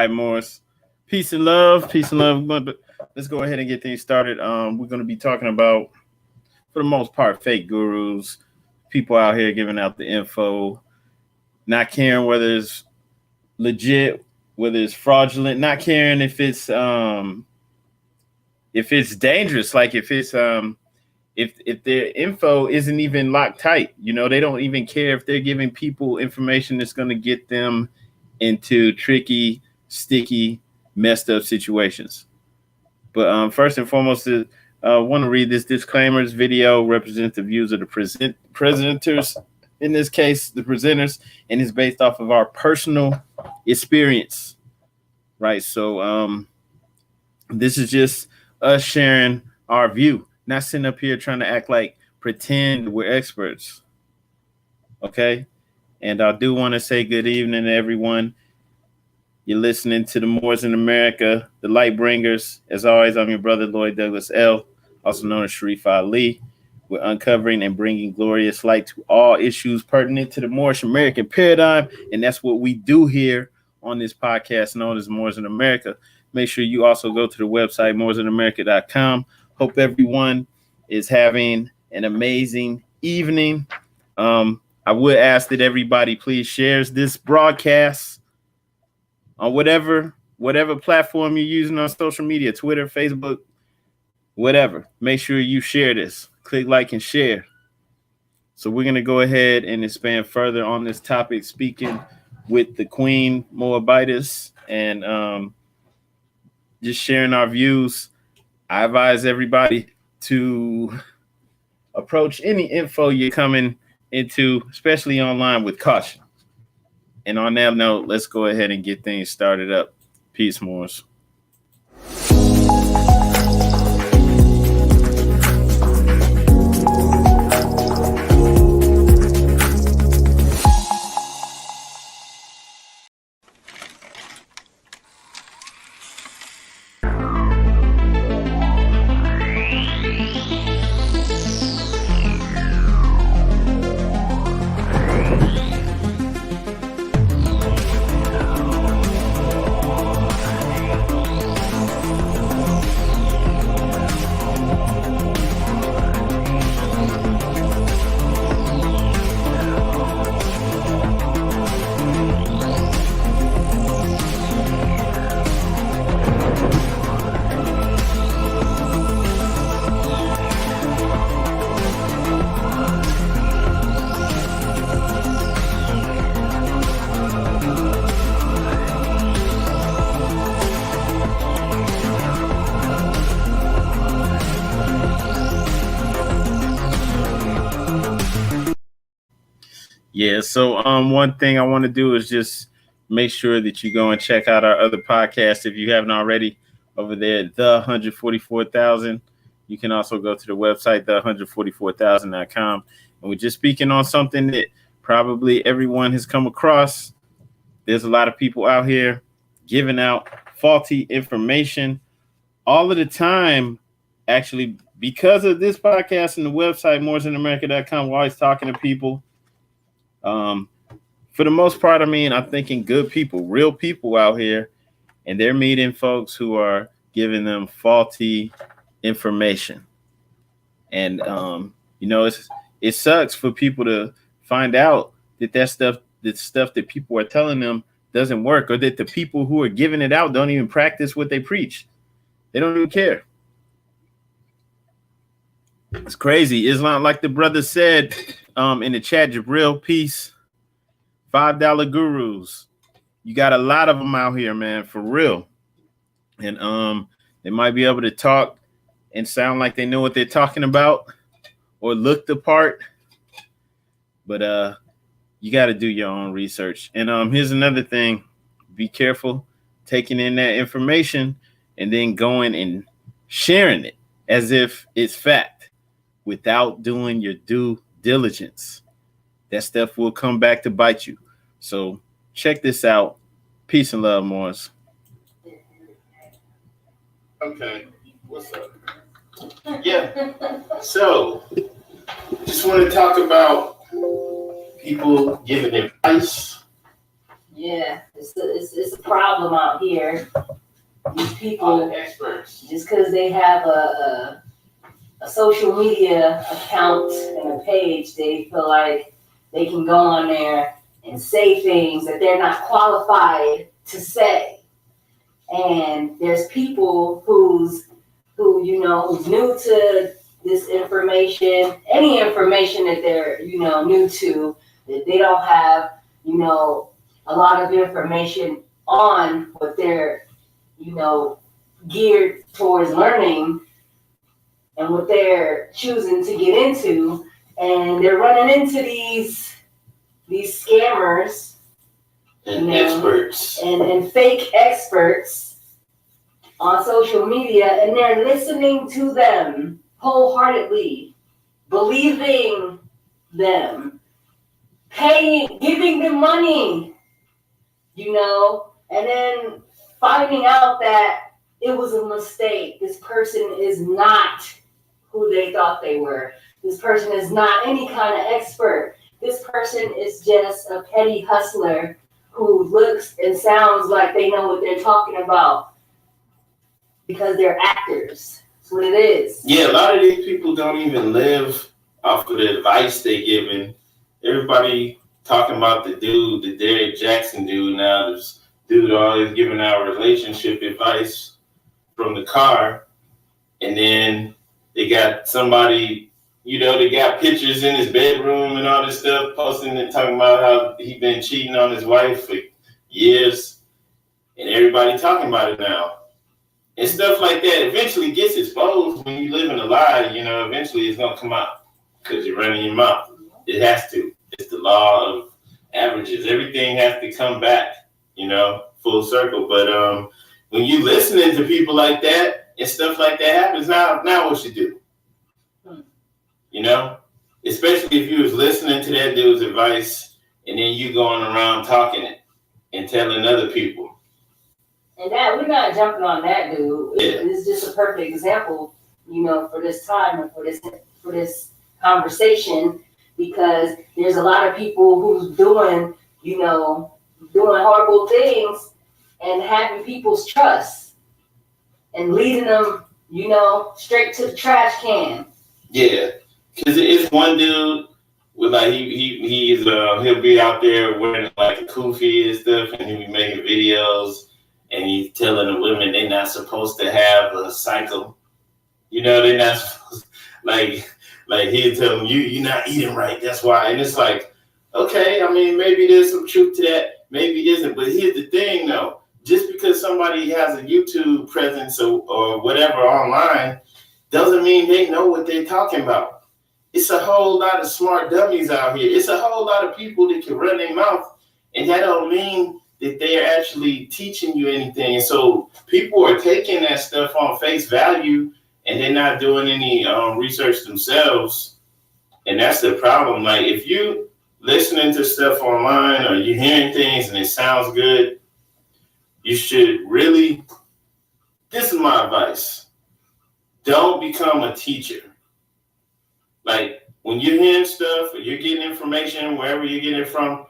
right, Morris. Peace and love. Peace and love. Let's go ahead and get things started. We're going to be talking about, for the most part, fake gurus, people out here giving out the info, not caring whether it's legit, whether it's fraudulent, not caring if it's dangerous, like if it's if their info isn't even locked tight. You know, they don't even care if they're giving people information that's going to get them into tricky, sticky, messed up situations. But first and foremost, I want to read this disclaimer. This video represents the views of the presenters, in this case, the presenters, and is based off of our personal experience, right? So this is just us sharing our view, not sitting up here trying to act like pretend we're experts, okay? And I do want to say good evening to everyone. You're listening to the Moors in America, the Light Bringers. As always, I'm your brother, Lloyd Douglas L., also known as Sharif Ali. We're uncovering and bringing glorious light to all issues pertinent to the Moorish American paradigm, and that's what we do here on this podcast known as Moors in America. Make sure you also go to the website, moorsinamerica.com. Hope everyone is having an amazing evening. I would ask that everybody please shares this broadcast on whatever platform you're using on social media, Twitter, Facebook, whatever. Make sure you share this. Click like and share. So we're going to go ahead and expand further on this topic, speaking with the Queen Moabitis and just sharing our views. I advise everybody to approach any info you're coming into, especially online, with caution. And on that note, let's go ahead and get things started up. Peace, Moors. Yeah, so one thing I want to do is just make sure that you go and check out our other podcasts if you haven't already over there at the 144,000. You can also go to the website, the144,000.com. And we're just speaking on something that probably everyone has come across. There's a lot of people out here giving out faulty information all of the time. Actually, because of this podcast and the website, moorsinamerica.com, we're always talking to people. For the most part, I mean, I'm thinking good people, real people out here, and they're meeting folks who are giving them faulty information. And, you know, it sucks for people to find out that the stuff that people are telling them doesn't work, or that the people who are giving it out don't even practice what they preach. They don't even care. It's crazy. Islam, like the brother said in the chat, Jabril, peace. $5 gurus. You got a lot of them out here, man, for real. And they might be able to talk and sound like they know what they're talking about or look the part. But you got to do your own research. And here's another thing. Be careful taking in that information and then going and sharing it as if it's fact without doing your due diligence. That stuff will come back to bite you. So check this out. Peace and love, Morris. Okay. What's up? Yeah. So just want to talk about people giving advice Yeah, it's a problem out here. These people, experts, just because they have a social media account and a page, they feel like they can go on there and say things that they're not qualified to say. And there's people who's new to this information, any information that they're new to, that they don't have a lot of information on what they're geared towards learning and what they're choosing to get into, and they're running into these scammers and experts, and fake experts on social media, and they're listening to them wholeheartedly, believing them, giving them money, and then finding out that it was a mistake. This person is not who they thought they were. This person is not any kind of expert. This person is just a petty hustler who looks and sounds like they know what they're talking about because they're actors. That's what it is. Yeah, a lot of these people don't even live off of the advice they're giving. Everybody talking about the Derek Jackson dude now. This dude always giving out relationship advice from the car, and then they got somebody, they got pictures in his bedroom and all this stuff, posting and talking about how he been cheating on his wife for years, and everybody talking about it now. And stuff like that eventually gets exposed when you live in a lie, eventually it's going to come out because you're running your mouth. It has to. It's the law of averages. Everything has to come back, full circle. But when you listening to people like that and stuff like that happens, now what you do? Especially if you was listening to that dude's advice and then you going around talking it and telling other people. And that we're not jumping on that dude. It's just a perfect example, for this time and for this conversation, because there's a lot of people who's doing horrible things and having people's trust and leading them, straight to the trash can. Yeah, because it's one dude with he'll be out there wearing like a kufi and stuff, and he'll be making videos. And he's telling the women they're not supposed to have a cycle. They're not supposed, like he'll tell them, you're not eating right, that's why. And it's like, okay, I mean, maybe there's some truth to that, maybe it isn't. But here's the thing, though. Just because somebody has a YouTube presence or whatever online doesn't mean they know what they're talking about. It's a whole lot of smart dummies out here. It's a whole lot of people that can run their mouth, and that don't mean that they're actually teaching you anything. And so people are taking that stuff on face value, and they're not doing any research themselves. And that's the problem. Like, if you listening to stuff online or you're hearing things and it sounds good, you should really, this is my advice, don't become a teacher. Like, when you're hearing stuff or you're getting information, wherever you're getting it from,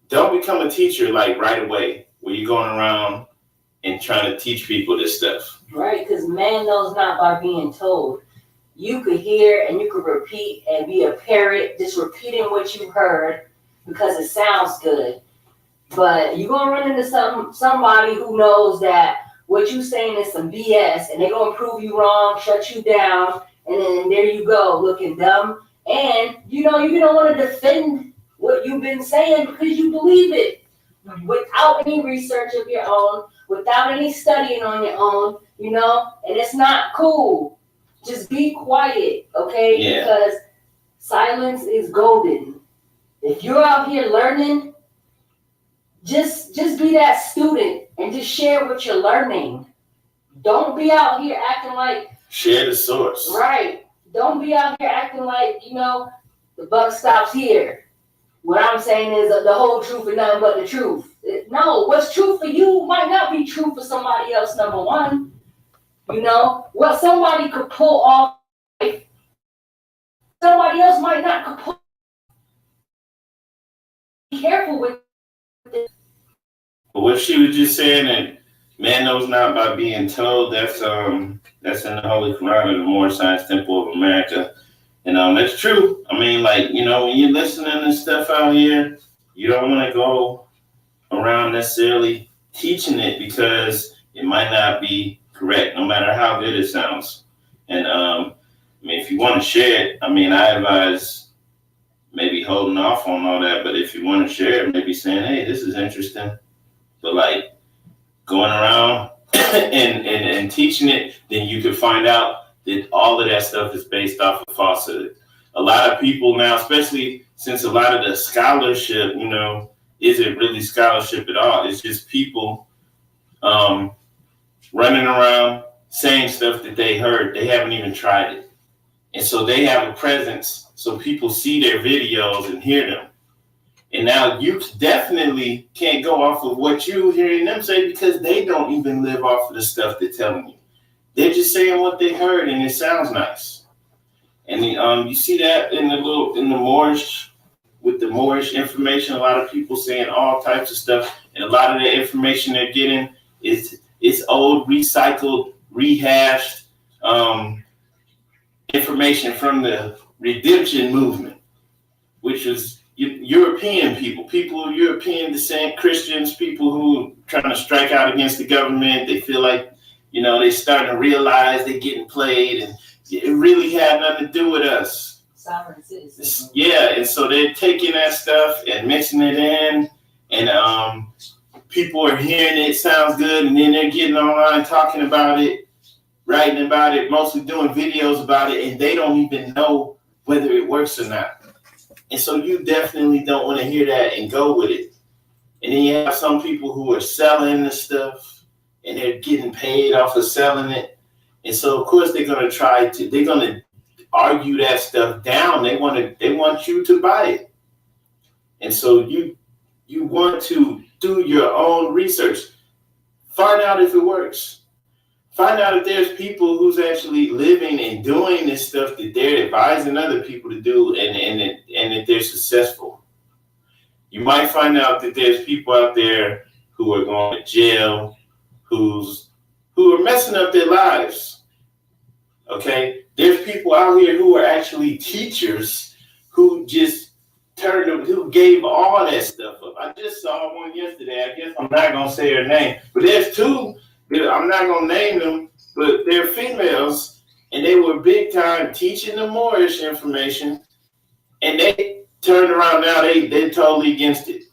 don't become a teacher like right away, where you're going around and trying to teach people this stuff. Right, because man knows not by being told. You could hear and you could repeat and be a parrot, just repeating what you heard because it sounds good. But you're going to run into somebody who knows that what you're saying is some BS, and they're going to prove you wrong, shut you down, and then there you go, looking dumb. And, you don't want to defend what you've been saying because you believe it without any research of your own, without any studying on your own, and it's not cool. Just be quiet, okay? Yeah. Because silence is golden. If you're out here learning, just be that student and just share what you're learning. Don't be out here acting like share the source. Right. Don't be out here acting like, the buck stops here. What I'm saying is the whole truth and nothing but the truth. No, what's true for you might not be true for somebody else, number one. What somebody could pull off, somebody else might not could pull. Be careful with it. what she was just saying, and man knows not by being told. That's in the Holy Quran of the Moorish Science Temple of America. And that's true. I mean, like, you know, when you're listening to stuff out here, you don't want to go around necessarily teaching it because it might not be correct, no matter how good it sounds. And I mean, if you want to share it, I mean, I advise maybe holding off on all that. But if you want to share it, maybe saying, hey, this is interesting. But like going around and teaching it, then you can find out that all of that stuff is based off of falsehood. A lot of people now, especially since a lot of the scholarship, you know, isn't really scholarship at all. It's just people running around saying stuff that they heard. They haven't even tried it. And so they have a presence. So people see their videos and hear them. And now you definitely can't go off of what you're hearing them say because they don't even live off of the stuff they're telling you. They're just saying what they heard and it sounds nice. And you see that in the Moorish, with the Moorish information, a lot of people saying all types of stuff. And a lot of the information they're getting is old, recycled, rehashed information from the redemption movement, which was European people of European descent, Christians, people who trying to strike out against the government. They feel like, you know, they starting to realize they're getting played and it really had nothing to do with us. Sovereign citizens. Yeah, and so they're taking that stuff and mixing it in, and people are hearing it sounds good, and then they're getting online talking about it, writing about it, mostly doing videos about it, and they don't even know whether it works or not. And so you definitely don't want to hear that and go with it. And then you have some people who are selling the stuff and they're getting paid off of selling it. And so of course they're going to argue that stuff down. They want you to buy it. And so you want to do your own research. Find out if it works. Find out if there's people who's actually living and doing this stuff that they're advising other people to do and that they're successful. You might find out that there's people out there who are going to jail, who are messing up their lives. Okay? There's people out here who are actually teachers who just who gave all that stuff up. I just saw one yesterday. I guess I'm not going to say her name, but there's two. I'm not going to name them, but they're females, and they were big time teaching the Moorish information, and they turned around now, they're totally against it.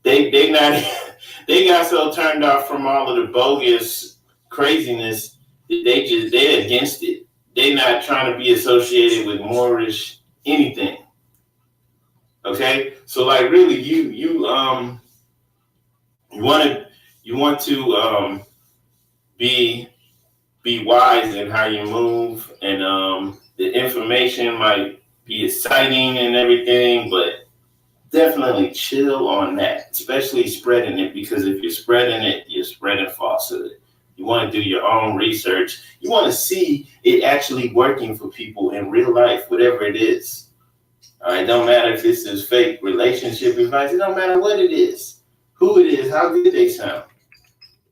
They got so turned off from all of the bogus craziness that they're against it. They're not trying to be associated with Moorish anything. Okay? So like really you want to be wise in how you move, and the information might be exciting and everything, but definitely chill on that, especially spreading it, because if you're spreading it, you're spreading falsehood. You want to do your own research. You want to see it actually working for people in real life, whatever it is. All right, don't matter if this is fake relationship advice. It don't matter what it is, who it is, how good they sound.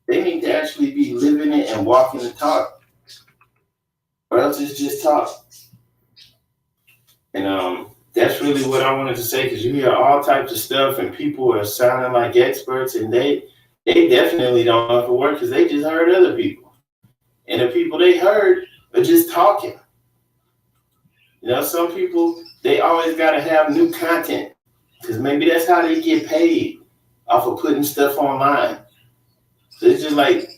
They need to actually be living it and walking the talk, or else it's just talk. And that's really what I wanted to say, because you hear all types of stuff and people are sounding like experts, and they definitely don't know if it works because they just heard other people. And the people they heard are just talking. You know, some people, they always got to have new content because maybe that's how they get paid, off of putting stuff online. So it's just like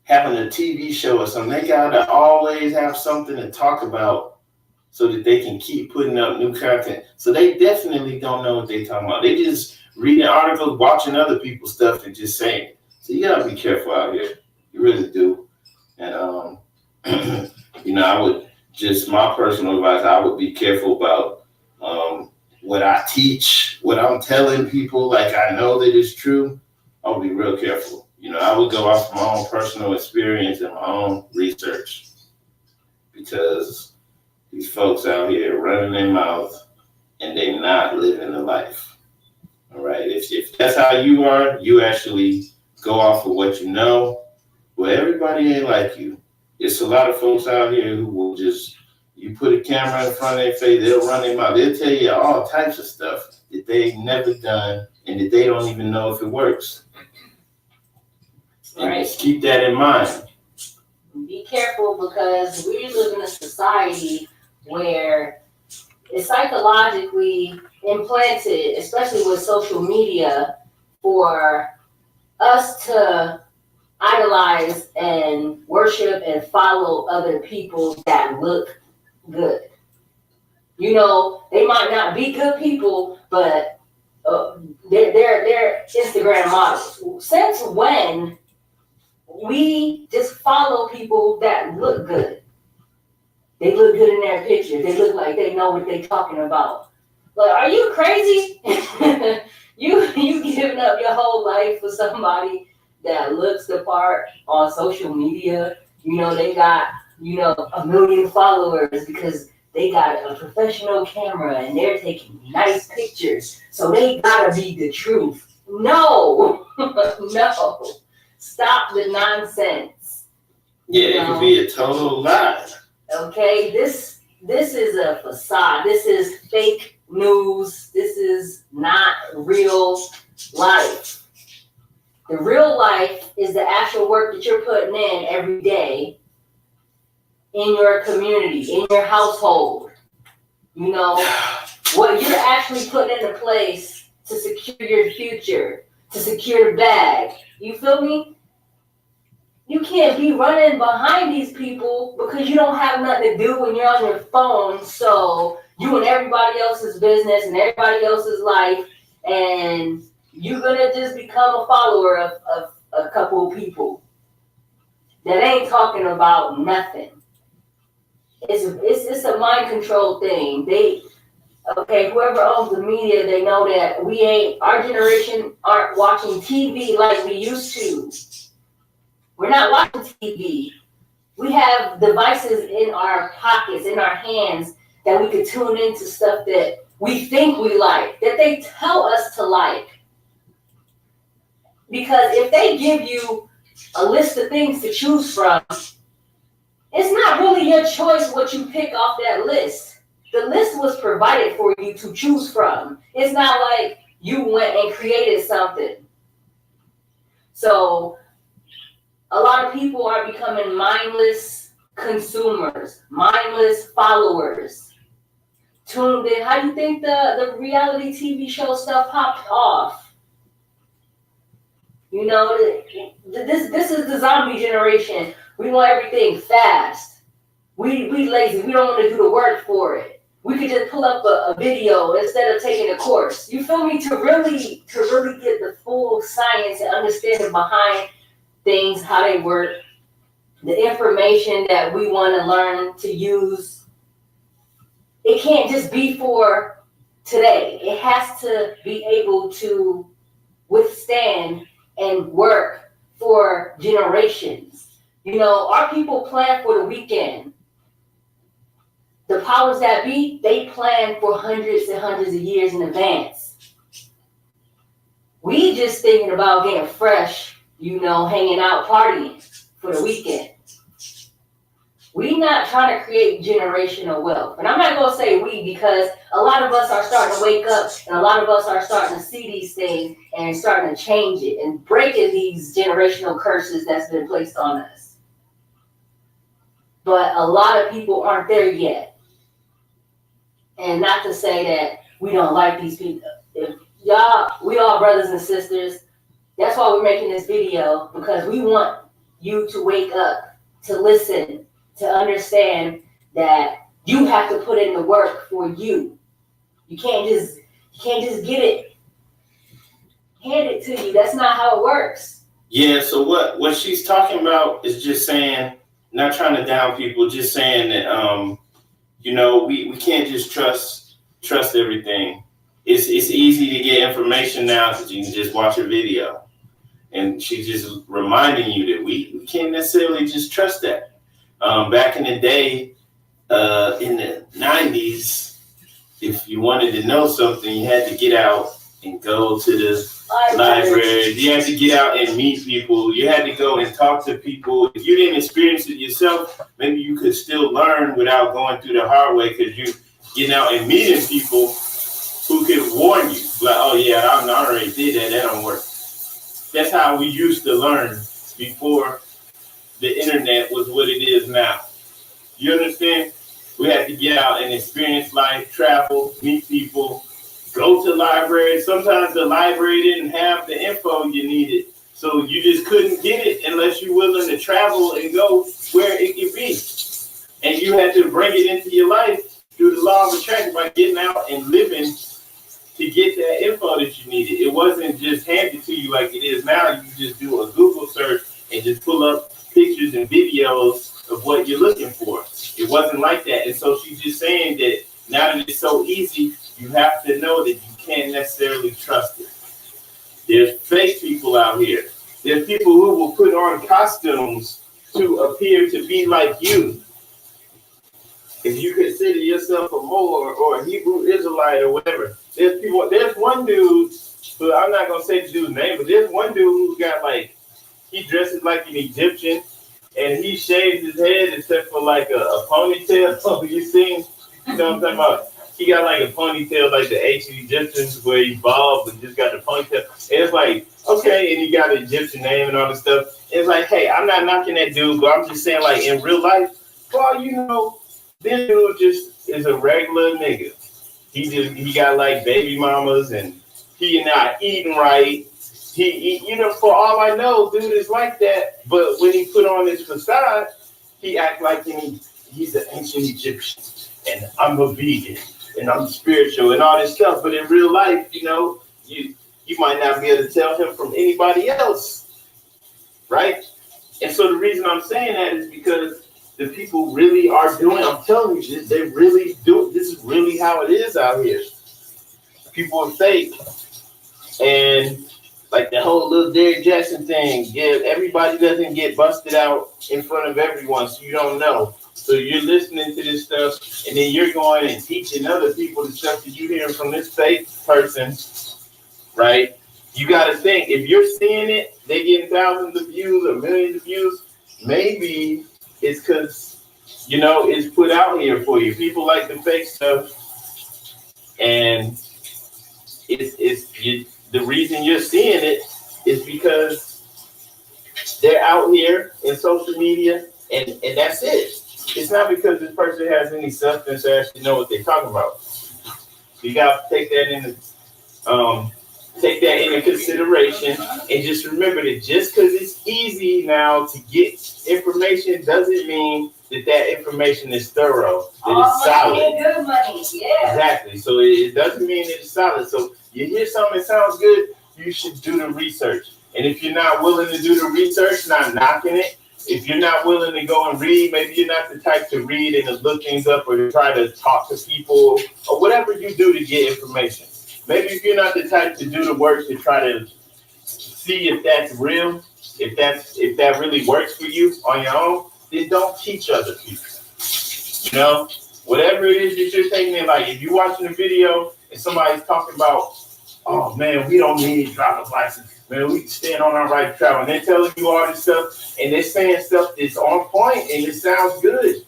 having a TV show or something. They got to always have something to talk about so that they can keep putting up new content. So they definitely don't know what they're talking about. They just reading articles, watching other people's stuff, and just saying it. So you gotta be careful out here. You really do. And you know, I would just, my personal advice, I would be careful about what I teach, what I'm telling people, like I know that it's true. I would be real careful. You know, I would go off my own personal experience and my own research, because these folks out here running their mouth and they not living the life. All right. If that's how you are, you actually go off of what you know. Well, everybody ain't like you. It's a lot of folks out here who will just, you put a camera in front of their face, they'll run their mouth. They'll tell you all types of stuff that they've never done and that they don't even know if it works. And just keep that in mind. Be careful, because we live in a society where it's psychologically implanted, especially with social media, for us to idolize and worship and follow other people that look good. You know, they might not be good people, but they're Instagram models. Since when we just follow people that look good? They look good in their picture. They look like they know what they're talking about. Like, are you crazy? you giving up your whole life for somebody that looks the part on social media? You know, they got, 1 million followers because they got a professional camera and they're taking nice pictures. So they gotta be the truth. No, no. Stop the nonsense. Yeah, it could be a total lie. Okay, this is a facade. This is fake news. This is not real life. The real life is the actual work that you're putting in every day in your community, in your household. You know, what you're actually putting into place to secure your future, to secure the bag. You feel me? You can't be running behind these people because you don't have nothing to do when you're on your phone. So you and everybody else's business and everybody else's life, and you're gonna just become a follower of a couple of people that ain't talking about nothing. It's a mind control thing. Whoever owns the media, they know that our generation aren't watching TV like we used to. We're not watching TV. We have devices in our pockets, in our hands, that we could tune into stuff that we think we like, that they tell us to like. Because if they give you a list of things to choose from, it's not really your choice what you pick off that list. The list was provided for you to choose from. It's not like you went and created something. So a lot of people are becoming mindless consumers, mindless followers. Tuned in. How do you think the reality TV show stuff popped off? You know, this is the zombie generation. We want everything fast. We lazy. We don't want to do the work for it. We could just pull up a video instead of taking a course. You feel me? To really get the full science and understanding behind things, how they work, the information that we want to learn to use. It can't just be for today. It has to be able to withstand and work for generations. You know, our people plan for the weekend. The powers that be, they plan for hundreds and hundreds of years in advance. We just thinking about getting fresh, hanging out, partying for the weekend. We not trying to create generational wealth. And I'm not going to say we, because a lot of us are starting to wake up and a lot of us are starting to see these things and starting to change it and breaking these generational curses that's been placed on us. But a lot of people aren't there yet. And not to say that we don't like these people. We all brothers and sisters. That's why we're making this video, because we want you to wake up, to listen, to understand that you have to put in the work for you. You can't just get it handed to you. That's not how it works. Yeah, so what she's talking about is just saying, not trying to down people, just saying that we can't just trust everything. It's easy to get information now because you can just watch a video. And she's just reminding you that we can't necessarily just trust that. Back in the day, in the 90s, if you wanted to know something, you had to get out and go to the library. You had to get out and meet people. You had to go and talk to people. If you didn't experience it yourself, maybe you could still learn without going through the hard way because you getting out and meeting people who could warn you. Like, oh yeah, I already did that. That don't work. That's how we used to learn before the internet was what it is now. You understand? We had to get out and experience life, travel, meet people, go to libraries. Sometimes the library didn't have the info you needed. So you just couldn't get it unless you're willing to travel and go where it could be. And you had to bring it into your life through the law of attraction by getting out and living to get that info that you needed. It wasn't just handed to you like it is now. You just do a Google search and just pull up pictures and videos of what you're looking for. It wasn't like that. And so she's just saying that now that it's so easy, you have to know that you can't necessarily trust it. There's fake people out here. There's people who will put on costumes to appear to be like you. If you consider yourself a Moor or a Hebrew Israelite or whatever, there's one dude, but I'm not going to say the dude's name, but there's one dude who's got like, he dresses like an Egyptian and he shaves his head except for like a ponytail. So you seen, you know what I'm talking about? He got like a ponytail like the ancient Egyptians where he bald and just got the ponytail. And it's like, okay, and he got an Egyptian name and all this stuff. And it's like, hey, I'm not knocking that dude, but I'm just saying like in real life, well, you know, this dude just is a regular nigga. He got like baby mamas and he not eating right. He you know, for all I know, dude is like that. But when he put on his facade, he act like he's an ancient Egyptian and I'm a vegan and I'm spiritual and all this stuff. But in real life, you know, you might not be able to tell him from anybody else, right? And so the reason I'm saying that is because the people really are doing, I'm telling you, they really do. This is really how it is out here. People are fake. And like the whole little Derrick Jackson thing, everybody doesn't get busted out in front of everyone, so you don't know. So you're listening to this stuff, and then you're going and teaching other people the stuff that you hear from this fake person, right? You got to think, if you're seeing it, they getting thousands of views or millions of views, maybe it's because, you know, it's put out here for you. People like the fake stuff, and the reason you're seeing it is because they're out here in social media, and that's it. It's not because this person has any substance to actually know what they're talking about. You got to take that into consideration, and just remember that just because it's easy now to get information doesn't mean that information is thorough, that it's solid. Good money, yeah. Exactly. So it doesn't mean that it's solid. So you hear something that sounds good, you should do the research. And if you're not willing to do the research, not knocking it. If you're not willing to go and read, maybe you're not the type to read and to look things up or to try to talk to people or whatever you do to get information. Maybe if you're not the type to do the work to try to see if that's real, if that really works for you on your own, then don't teach other people. You know, whatever it is that you're taking in, like if you're watching a video and somebody's talking about, oh man, we don't need driver's license. Man, we can stand on our right to travel. And they're telling you all this stuff, and they're saying stuff that's on point, and it sounds good.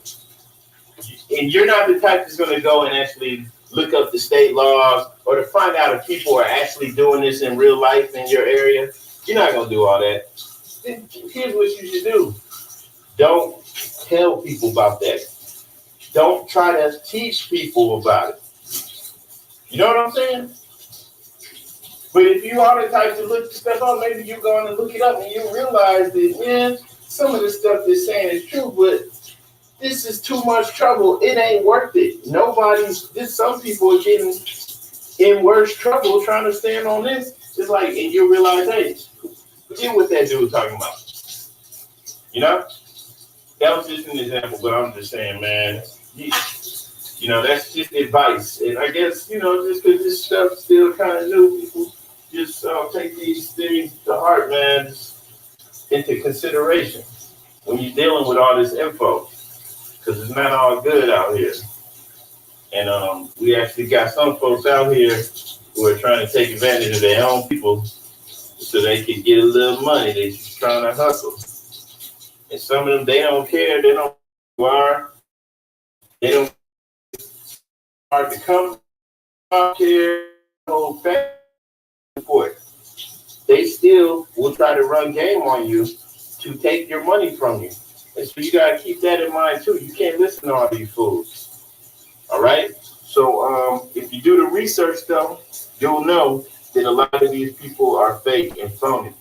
And you're not the type that's going to go and actually look up the state laws or to find out if people are actually doing this in real life in your area. You're not going to do all that. Here's what you should do. Don't tell people about that. Don't try to teach people about it. You know what I'm saying? But if you are the type to look stuff up, maybe you're going to look it up and you realize that, man, some of the stuff they're saying is true, but this is too much trouble. It ain't worth it. Some people are getting in worse trouble trying to stand on this. It's like, and you realize, hey, forget what that dude was talking about. You know? That was just an example, but I'm just saying, man, you know, that's just advice. And I guess, you know, just because this stuff's still kind of new, people just take these things to heart, man, into consideration when you're dealing with all this info, because it's not all good out here. And we actually got some folks out here who are trying to take advantage of their own people so they can get a little money. They're just trying to hustle. And some of them, they don't care. They don't are. They don't hard to come out here. Whole family support. They still will try to run game on you to take your money from you. And so you gotta keep that in mind too. You can't listen to all these fools. All right. So if you do the research though, you'll know that a lot of these people are fake and phony.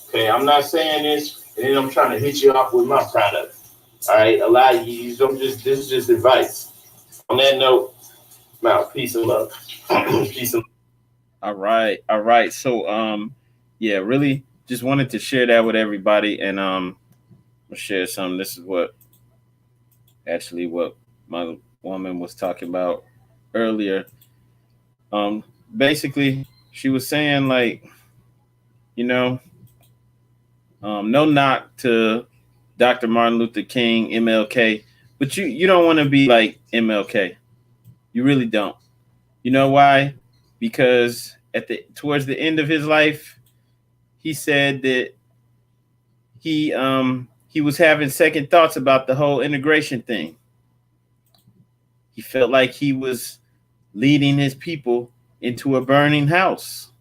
Okay, I'm not saying this, and then I'm trying to hit you off with my product. All right, a lot of you don't just this is just advice. On that note, out. Peace and love. Peace and All right, all right. So yeah, really just wanted to share that with everybody, and I'll share some. This is what my woman was talking about earlier. Um, Basically, she was saying like, you know, no knock to Dr. Martin Luther King, MLK, but you don't want to be like MLK. You really don't. You know why? Because at the towards the end of his life, he said that he was having second thoughts about the whole integration thing. He felt like he was leading his people into a burning house.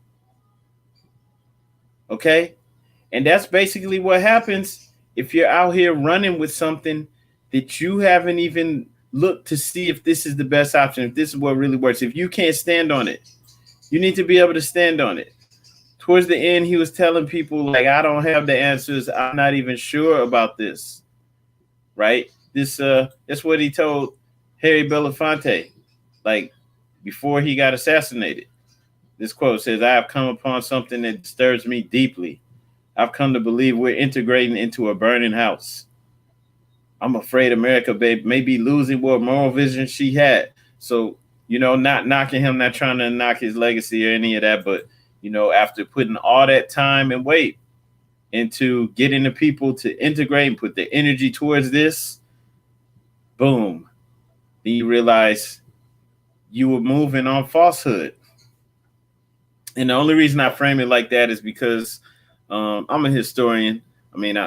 Okay? And that's basically what happens if you're out here running with something that you haven't even looked to see if this is the best option, if this is what really works. If you can't stand on it, you need to be able to stand on it. Towards the end, he was telling people, like, I don't have the answers. I'm not even sure about this. Right? That's what he told Harry Belafonte, like before he got assassinated. This quote says, I have come upon something that disturbs me deeply. I've come to believe we're integrating into a burning house. I'm afraid America may be losing what moral vision she had. So, not knocking him, not trying to knock his legacy or any of that, but, after putting all that time and weight into getting the people to integrate and put their energy towards this, boom, then you realize you were moving on falsehood. And the only reason I frame it like that is because I'm a historian. I mean,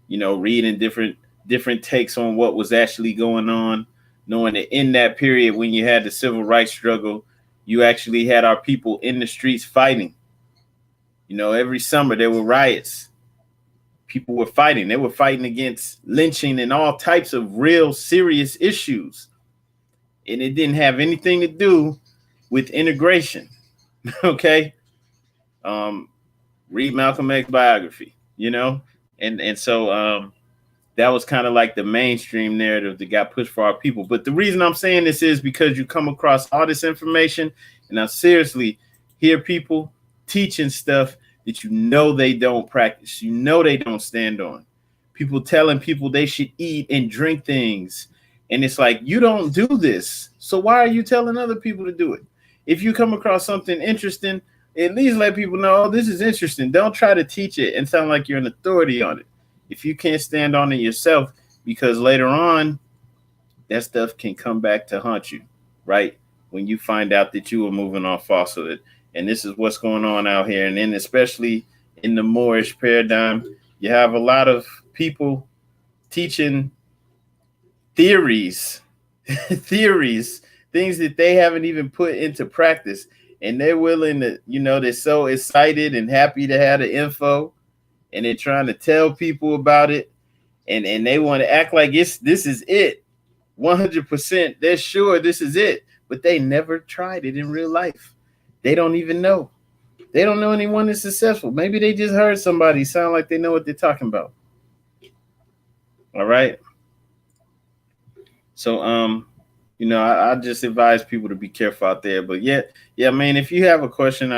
reading different takes on what was actually going on, knowing that in that period when you had the civil rights struggle, you actually had our people in the streets fighting. Every summer there were riots. People were fighting. They were fighting against lynching and all types of real serious issues. And it didn't have anything to do with integration. Okay. Read Malcolm X biography, and so that was kind of like the mainstream narrative that got pushed for our people. But the reason I'm saying this is because you come across all this information, and I seriously hear people teaching stuff that they don't practice, they don't stand on. People telling people they should eat and drink things, and it's like, you don't do this, so why are you telling other people to do it? If you come across something interesting, at least let people know, oh, this is interesting. Don't try to teach it and sound like you're an authority on it if you can't stand on it yourself, because later on that stuff can come back to haunt you, right? When you find out that you were moving on falsehood. And this is what's going on out here. And then especially in the Moorish paradigm, you have a lot of people teaching theories, things that they haven't even put into practice. And they're willing to, they're so excited and happy to have the info, and they're trying to tell people about it, and they want to act like this is it. 100%, they're sure this is it, but they never tried it in real life. They don't even know. They don't know anyone that's successful. Maybe they just heard somebody sound like they know what they're talking about. All right. So, I just advise people to be careful out there. But yeah, man, if you have a question,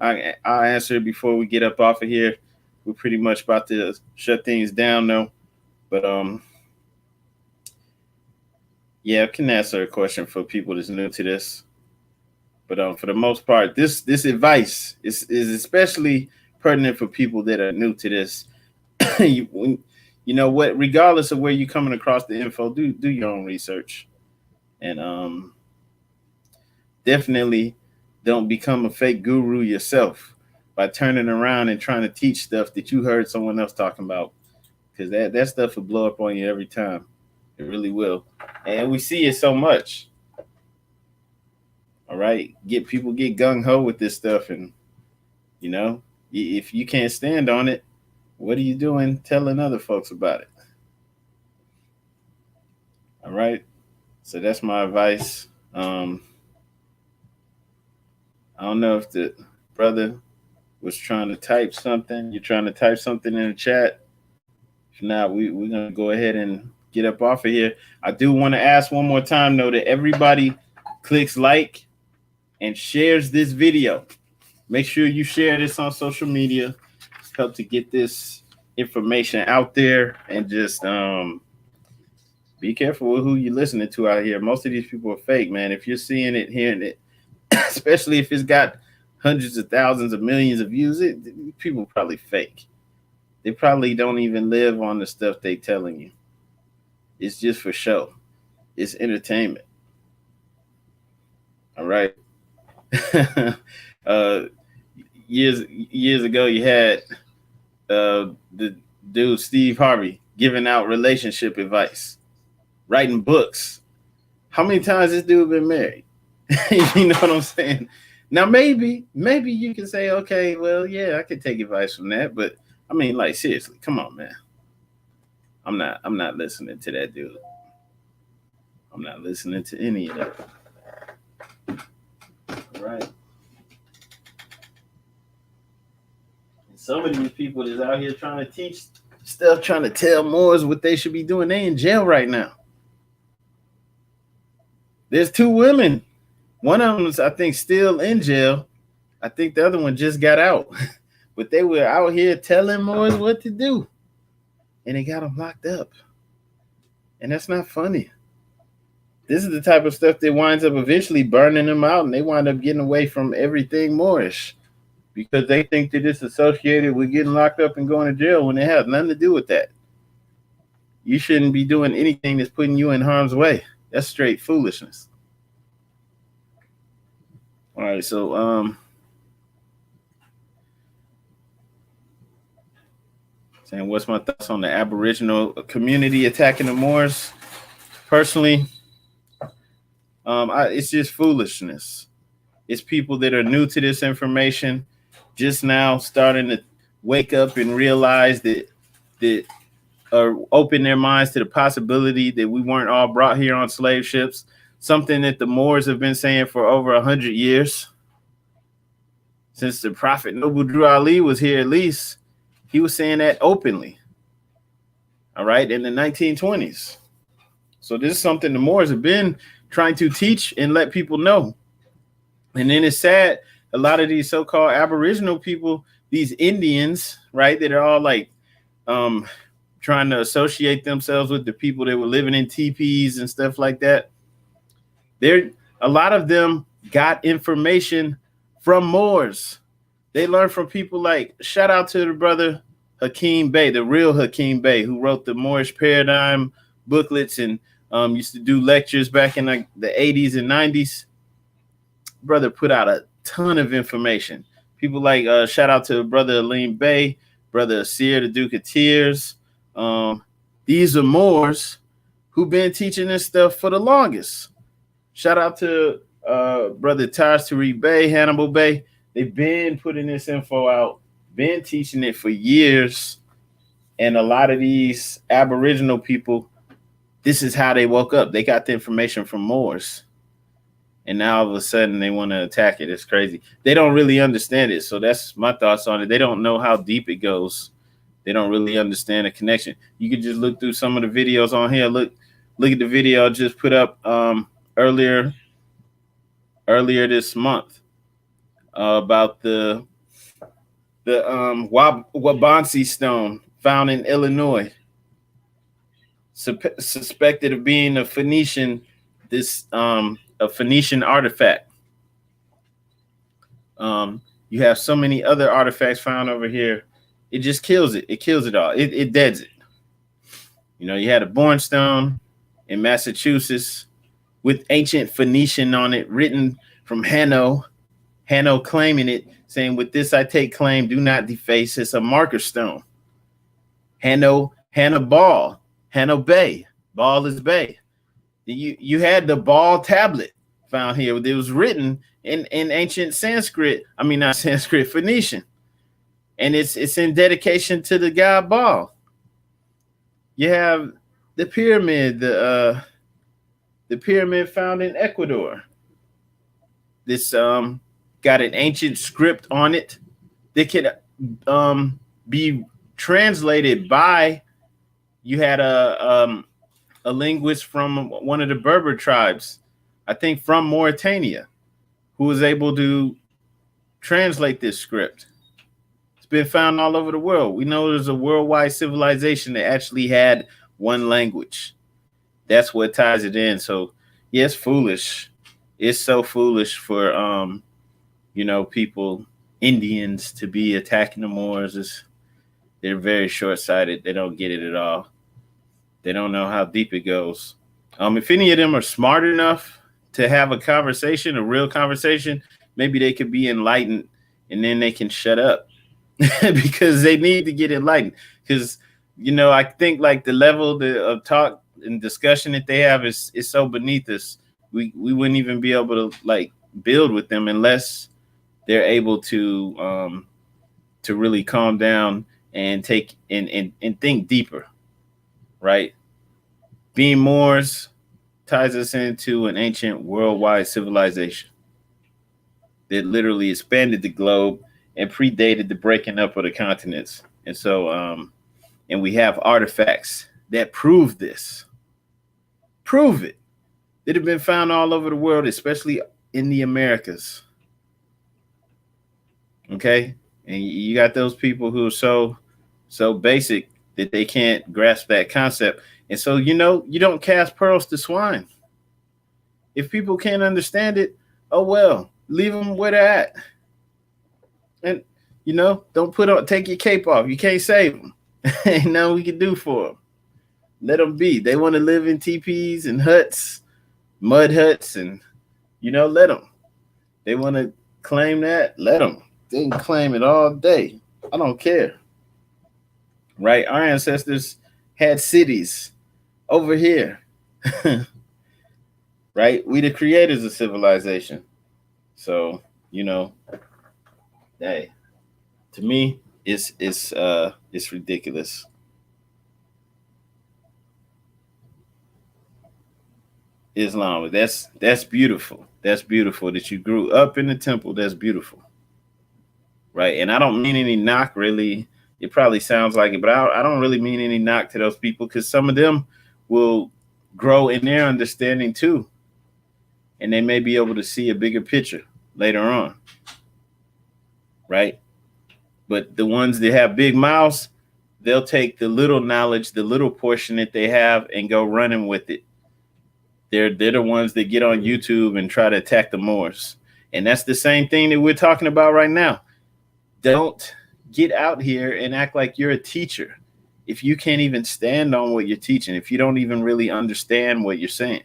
I'll answer it before we get up off of here. We're pretty much about to shut things down, though. But yeah, I can answer a question for people that's new to this. But for the most part, this advice is especially pertinent for people that are new to this. What? Regardless of where you're coming across the info, do your own research, and definitely Don't become a fake guru yourself by turning around and trying to teach stuff that you heard someone else talking about, because that stuff will blow up on you every time. It really will. And we see it so much. All right. Get gung ho with this stuff. And, you know, if you can't stand on it, what are you doing telling other folks about it? All right. So that's my advice. I don't know if the brother was trying to type something. You're trying to type something in the chat. If not, we're going to go ahead and get up off of here. I do want to ask one more time, though, that everybody clicks like and shares this video. Make sure you share this on social media. Help to get this information out there, and just be careful with who you're listening to out here. Most of these people are fake, man. If you're seeing it, hearing it, especially if it's got hundreds of thousands of millions of views, people probably fake. They probably don't even live on the stuff they telling you. It's just for show. It's entertainment. All right. Years ago, you had the dude Steve Harvey giving out relationship advice, writing books. How many times this dude been married? You know what I'm saying? Now maybe you can say, okay, well, yeah, I could take advice from that, but I mean, like, seriously, come on, man. I'm not listening to that dude. I'm not listening to any of that. All right. And some of these people that's out here trying to teach stuff, trying to tell Moors what they should be doing, they in jail right now. There's 2 women. One of them is, I think, still in jail. I think the other one just got out. But they were out here telling Moors what to do. And they got them locked up. And that's not funny. This is the type of stuff that winds up eventually burning them out, and they wind up getting away from everything Moorish because they think that it's associated with getting locked up and going to jail when it has nothing to do with that. You shouldn't be doing anything that's putting you in harm's way. That's straight foolishness. All right, so saying what's my thoughts on the Aboriginal community attacking the Moors? Personally, it's just foolishness. It's people that are new to this information, just now starting to wake up and realize that open their minds to the possibility that we weren't all brought here on slave ships, something that the Moors have been saying for over 100 years. Since the Prophet Noble Drew Ali was here, at least, he was saying that openly. All right, in the 1920s. So this is something the Moors have been trying to teach and let people know. And then it's sad, a lot of these so-called Aboriginal people, these Indians, right, that are all like trying to associate themselves with the people that were living in teepees and stuff like that. A lot of them got information from Moors. They learned from people like, shout out to the brother Hakeem Bey, the real Hakeem Bey, who wrote the Moorish Paradigm booklets and used to do lectures back in the 80s and 90s. Brother put out a ton of information. People like, shout out to brother Aleem Bey, brother Asir, the Duke of Tears. These are Moors who've been teaching this stuff for the longest. Shout out to brother Taj Tariq Bey, Hannibal Bey. They've been putting this info out, been teaching it for years. And a lot of these Aboriginal people, this is how they woke up. They got the information from Moors. And now all of a sudden they want to attack it. It's crazy. They don't really understand it. So that's my thoughts on it. They don't know how deep it goes. They don't really understand the connection. You could just look through some of the videos on here. Look at the video I just put up earlier this month about the Wabansi stone found in Illinois, suspected of being a Phoenician artifact. You have so many other artifacts found over here. It just kills it. It kills it all. It deads it. You know, you had a Bornstone in Massachusetts with ancient Phoenician on it, written from Hanno. Hanno claiming it, saying, "With this I take claim, do not deface. It's a marker stone." Hanno Ball, Hanno Bay. Ball is Bay. You had the Ball tablet found here. It was written in ancient Sanskrit. I mean, not Sanskrit, Phoenician. And it's in dedication to the god Baal. You have the pyramid, the pyramid found in Ecuador. This got an ancient script on it that could be translated by. You had a linguist from one of the Berber tribes, I think from Mauritania, who was able to translate this script. It's been found all over the world. We know there's a worldwide civilization that actually had one language. That's what ties it in. So, yeah, it's foolish. It's so foolish for people, Indians, to be attacking the Moors. They're very short-sighted. They don't get it at all. They don't know how deep it goes. If any of them are smart enough to have a conversation, a real conversation, maybe they could be enlightened, and then they can shut up because they need to get enlightened. Because, I think like the level of talk and discussion that they have is so beneath us. We wouldn't even be able to like build with them unless they're able to really calm down and take and think deeper, right? Being Moors ties us into an ancient worldwide civilization that literally expanded the globe and predated the breaking up of the continents. And so, and we have artifacts that prove this. Prove it. That have been found all over the world, especially in the Americas. Okay? And you got those people who are so basic that they can't grasp that concept. And so, you don't cast pearls to swine. If people can't understand it, oh well, leave them where they're at. And, don't take your cape off. You can't save them. Ain't nothing we can do for them. Let them be. They want to live in teepees and huts, mud huts, and, let them. They want to claim that, let them. They can claim it all day. I don't care. Right? Our ancestors had cities over here. Right? We the creators of civilization. So, hey, to me, it's ridiculous. Islam, that's beautiful. That's beautiful that you grew up in the temple. That's beautiful. Right? And I don't mean any knock, really. It probably sounds like it, but I don't really mean any knock to those people, because some of them will grow in their understanding too. And they may be able to see a bigger picture later on. Right? But the ones that have big mouths, they'll take the little knowledge, the little portion that they have, and go running with it. They're the ones that get on YouTube and try to attack the Moors. And that's the same thing that we're talking about right now. Don't get out here and act like you're a teacher if you can't even stand on what you're teaching, if you don't even really understand what you're saying.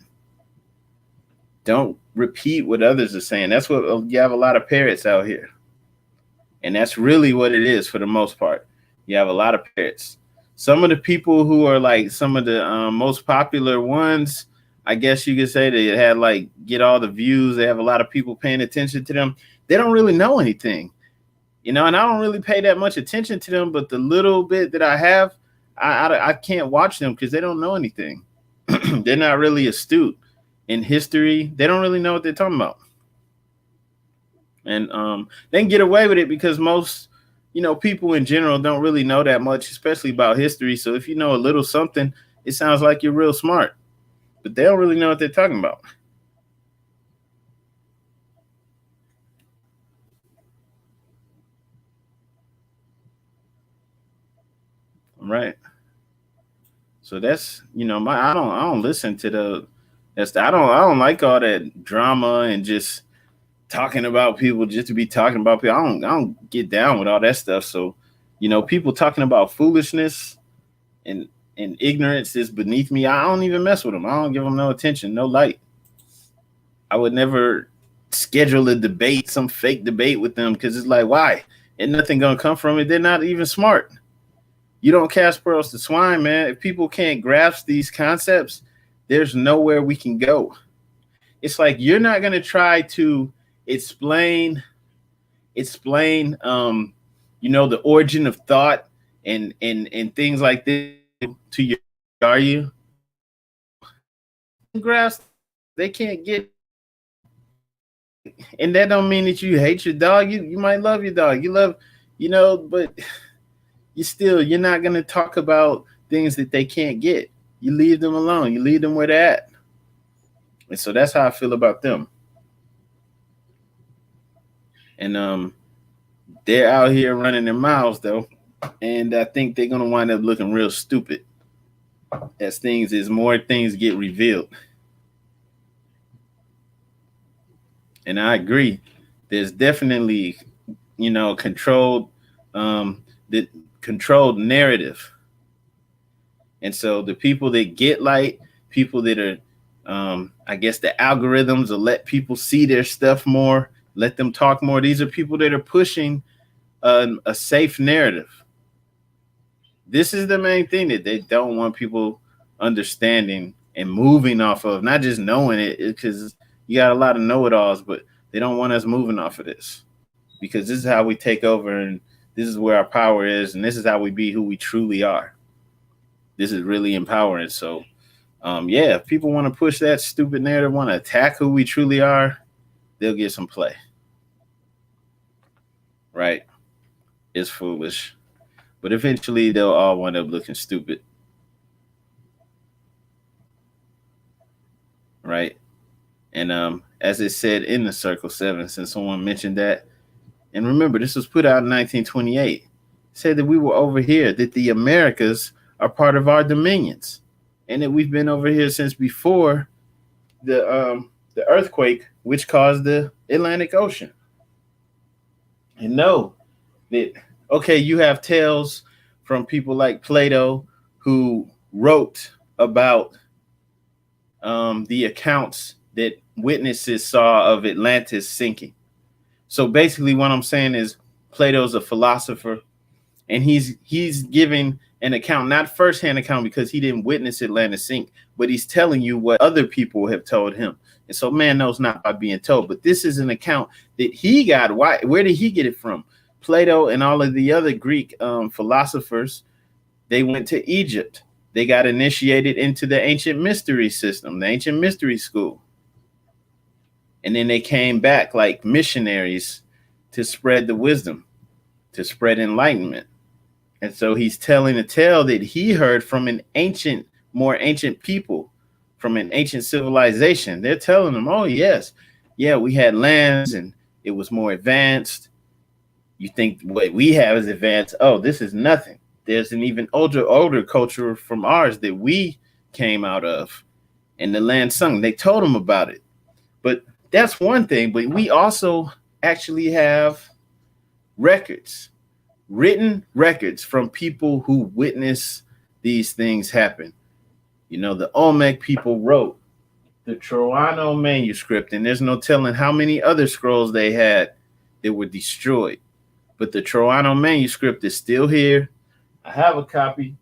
Don't repeat what others are saying. That's what you have a lot of parrots out here. And that's really what it is for the most part. You have a lot of parrots. Some of the people who are like some of the most popular ones, I guess you could say, they had like get all the views. They have a lot of people paying attention to them. They don't really know anything, and I don't really pay that much attention to them. But the little bit that I have, I can't watch them because they don't know anything. They're not really astute in history. They don't really know what they're talking about. And they can get away with it because most, people in general don't really know that much, especially about history. So if you know a little something, it sounds like you're real smart. But they don't really know what they're talking about. Right. So that's, I don't listen to I don't like all that drama and just talking about people just to be talking about people. I don't get down with all that stuff. So, people talking about foolishness and ignorance is beneath me. I don't even mess with them. I don't give them no attention, no light. I would never schedule a debate, some fake debate with them, because it's like, why? And nothing gonna come from it. They're not even smart. You don't cast pearls to swine, man. If people can't grasp these concepts, there's nowhere we can go. It's like you're not gonna try to explain the origin of thought and things like this to you, are you? Grasp, they can't get, and that don't mean that you hate your dog. You might love your dog. You love, but you're not gonna talk about things that they can't get. You leave them alone. You leave them where they're at. And so that's how I feel about them. And they're out here running their mouths though, and I think they're gonna wind up looking real stupid as more things get revealed. And I agree. There's definitely, controlled, the controlled narrative. And so the people that get light, people that are, I guess the algorithms will let people see their stuff more, let them talk more. These are people that are pushing a safe narrative. This is the main thing that they don't want people understanding and moving off of, not just knowing it, because you got a lot of know-it-alls, but they don't want us moving off of this, because this is how we take over, and this is where our power is, and this is how we be who we truly are. This is really empowering. So, if people want to push that stupid narrative, want to attack who we truly are, they'll get some play. Right? It's foolish. But eventually, they'll all wind up looking stupid. Right? And as it said in the Circle 7, since someone mentioned that, and remember, this was put out in 1928, said that we were over here, that the Americas are part of our dominions, and that we've been over here since before the earthquake, which caused the Atlantic Ocean. And know that, okay, you have tales from people like Plato who wrote about the accounts that witnesses saw of Atlantis sinking. So basically what I'm saying is Plato's a philosopher, and he's giving an account, not firsthand account, because he didn't witness Atlantis sink, but he's telling you what other people have told him. And so man knows not by being told, but this is an account that he got. Why? Where did he get it from? Plato and all of the other Greek philosophers, they went to Egypt. They got initiated into the ancient mystery system, the ancient mystery school. And then they came back like missionaries to spread the wisdom, to spread enlightenment. And so he's telling a tale that he heard from more ancient people, from an ancient civilization. They're telling him, oh, yes, yeah, we had lands and it was more advanced. You think what we have is advanced. Oh, this is nothing. There's an even older culture from ours that we came out of, and the land sung. They told him about it. But that's one thing. But we also actually have records, written records from people who witness these things happen. The Olmec people wrote the Troano manuscript, and there's no telling how many other scrolls they had that were destroyed. But the Troano manuscript is still here. I have a copy,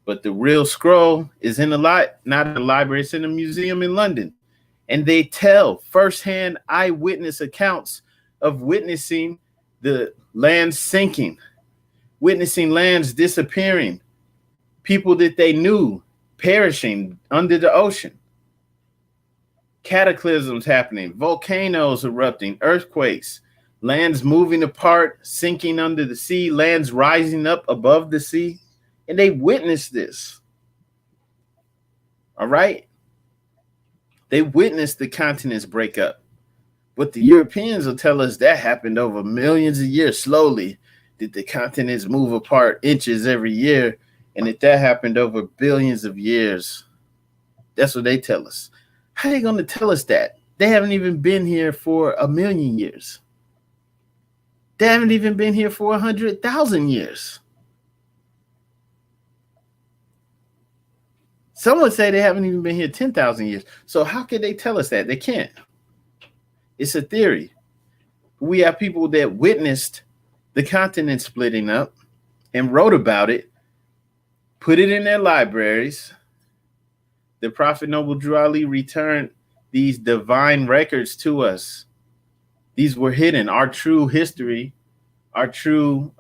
but the real scroll is in not in the library, it's in a museum in London. And they tell firsthand eyewitness accounts of witnessing the land sinking, witnessing lands disappearing, people that they knew perishing under the ocean, cataclysms happening, volcanoes erupting, earthquakes, lands moving apart, sinking under the sea, lands rising up above the sea. And they witnessed this. All right? They witnessed the continents break up. But the Europeans will tell us that happened over millions of years. Slowly, that the continents move apart inches every year, and that happened over billions of years. That's what they tell us. How are they going to tell us that? They haven't even been here for 1,000,000 years. They haven't even been here for 100,000 years. Some would say they haven't even been here 10,000 years. So how could they tell us that? They can't. It's a theory. We have people that witnessed the continent splitting up and wrote about it, put it in their libraries. The Prophet Noble Drew Ali returned these divine records to us. These were hidden. Our true history, our true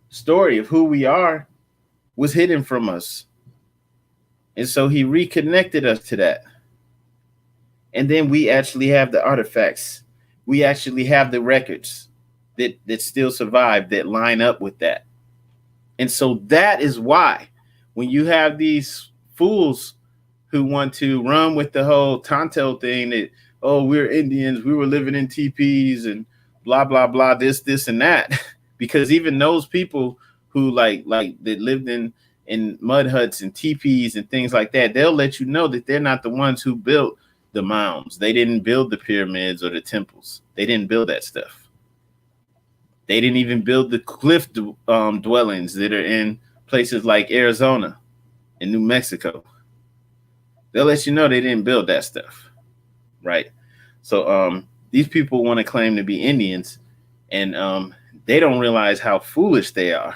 story of who we are was hidden from us. And so he reconnected us to that. And then we actually have the artifacts. We actually have the records that still survive that line up with that. And so that is why when you have these fools who want to run with the whole Tonto thing that, oh, we're Indians, we were living in teepees and blah, blah, blah, this, and that. Because even those people who like that lived in mud huts and teepees and things like that, they'll let you know that they're not the ones who built the mounds. They didn't build the pyramids or the temples. They didn't build that stuff. They didn't even build the cliff dwellings that are in places like Arizona and New Mexico. They'll let you know they didn't build that stuff, right? So these people want to claim to be Indians, and they don't realize how foolish they are.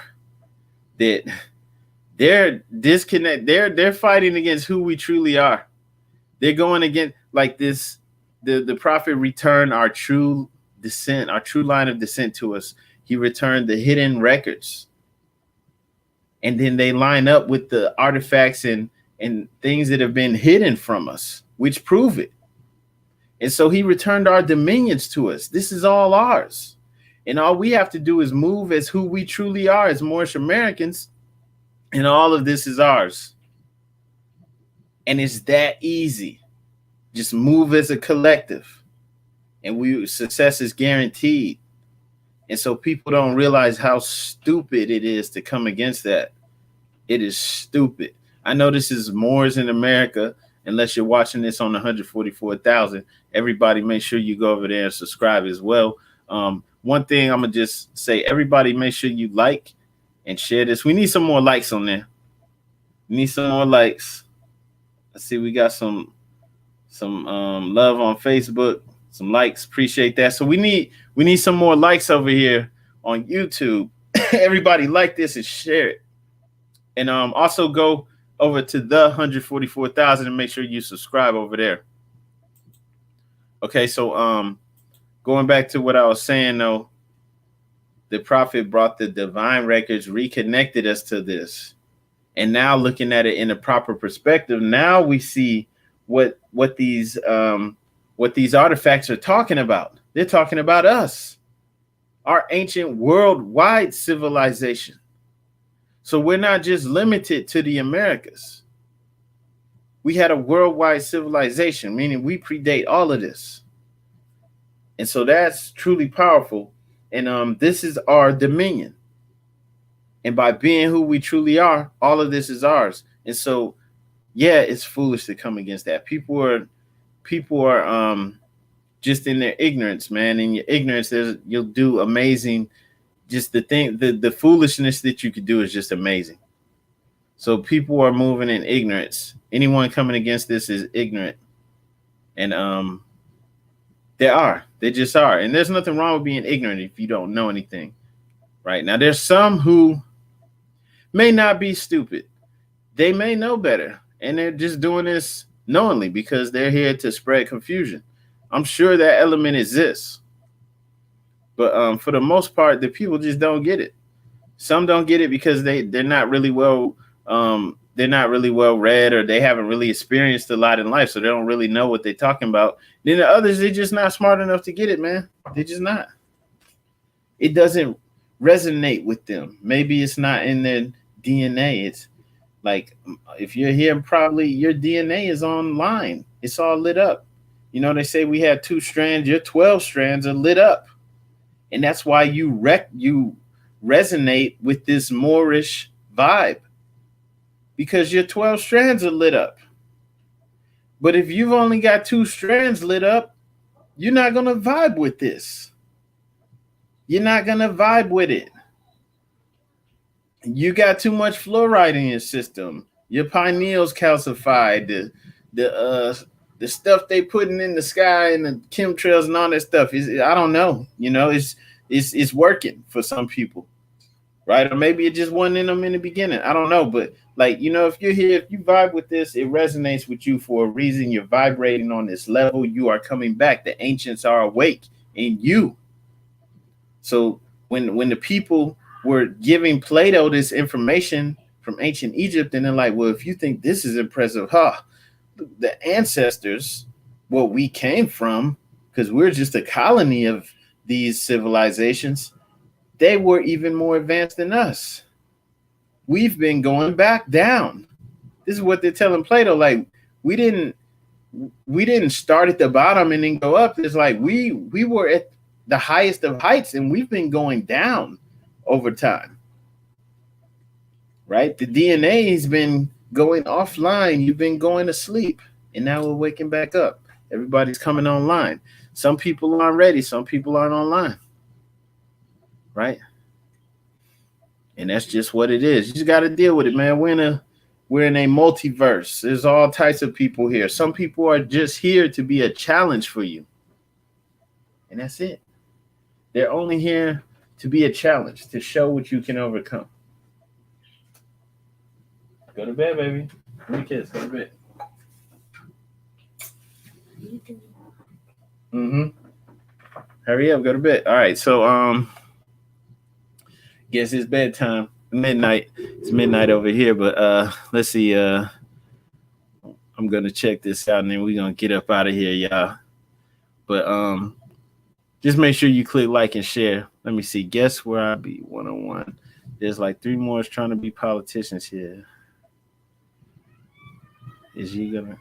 That they're disconnect. They're fighting against who we truly are. They're going against like this. The Prophet returned our true descent, our true line of descent to us. He returned the hidden records, and then they line up with the artifacts and things that have been hidden from us, which prove it. And so he returned our dominions to us. This is all ours. And all we have to do is move as who we truly are as Moorish Americans, and all of this is ours. And it's that easy. Just move as a collective, and success is guaranteed. And so people don't realize how stupid it is to come against that. It is stupid. I know this is Moors in America. Unless you're watching this on 144,000, everybody make sure you go over there and subscribe as well. One thing I'm gonna just say, everybody make sure you like and share this. We need some more likes on there. We need some more likes. Let's see, we got some love on Facebook, some likes. Appreciate that. So we need some more likes over here on YouTube. Everybody like this and share it. And also go over to the 144,000 and make sure you subscribe over there. Okay, so going back to what I was saying though, the Prophet brought the divine records, reconnected us to this. And now looking at it in a proper perspective, now we see what these artifacts are talking about. They're talking about us, our ancient worldwide civilization. So we're not just limited to the Americas. We had a worldwide civilization, meaning we predate all of this. And so that's truly powerful. And this is our dominion. And by being who we truly are, all of this is ours. And so, yeah, it's foolish to come against that. People are just in their ignorance, man. In your ignorance, you'll do amazing. Just the foolishness that you could do is just amazing. So people are moving in ignorance. Anyone coming against this is ignorant. And they just are. And there's nothing wrong with being ignorant if you don't know anything. Right now, there's some who may not be stupid. They may know better. And they're just doing this knowingly because they're here to spread confusion. I'm sure that element exists. But for the most part, the people just don't get it. Some don't get it because they're not really well read, or they haven't really experienced a lot in life, so they don't really know what they're talking about. Then the others, they're just not smart enough to get it, man. They're just not. It doesn't resonate with them. Maybe it's not in their DNA. It's like if you're here, probably your DNA is online. It's all lit up. You know, they say we have 2 strands. Your 12 strands are lit up. And that's why you resonate with this Moorish vibe, because your 12 strands are lit up. But if you've only got 2 strands lit up, you're not going to vibe with this. You're not going to vibe with it. You got too much fluoride in your system. Your pineal's calcified. the stuff they putting in the sky and the chemtrails and all that stuff is, I don't know. You know, it's working for some people, right? Or maybe it just wasn't in them in the beginning. I don't know, but like, you know, if you're here, if you vibe with this, it resonates with you for a reason. You're vibrating on this level. You are coming back. The ancients are awake in you. So when the people were giving Plato this information from ancient Egypt, and they're like, well, if you think this is impressive, the ancestors, what we came from, because we're just a colony of these civilizations, they were even more advanced than us. We've been going back down. This is what they're telling Plato. Like, we didn't start at the bottom and then go up. It's like we were at the highest of heights, and we've been going down over time. Right? The DNA has been going offline. You've been going to sleep, and now we're waking back up. Everybody's coming online. Some people aren't ready. Some people aren't online. Right? And that's just what it is. You just got to deal with it, man. We're in a multiverse. There's all types of people here. Some people are just here to be a challenge for you. And that's it. They're only here to be a challenge, to show what you can overcome. Go to bed, baby. Give me a kiss. Go to bed. Hurry up. Go to bed. All right. So, guess it's bedtime. Midnight. It's midnight over here, but let's see. I'm gonna check this out and then we're gonna get up out of here, y'all. But just make sure you click like and share. Let me see. Guess where I be 101. There's like 3 more trying to be politicians here. Is y'all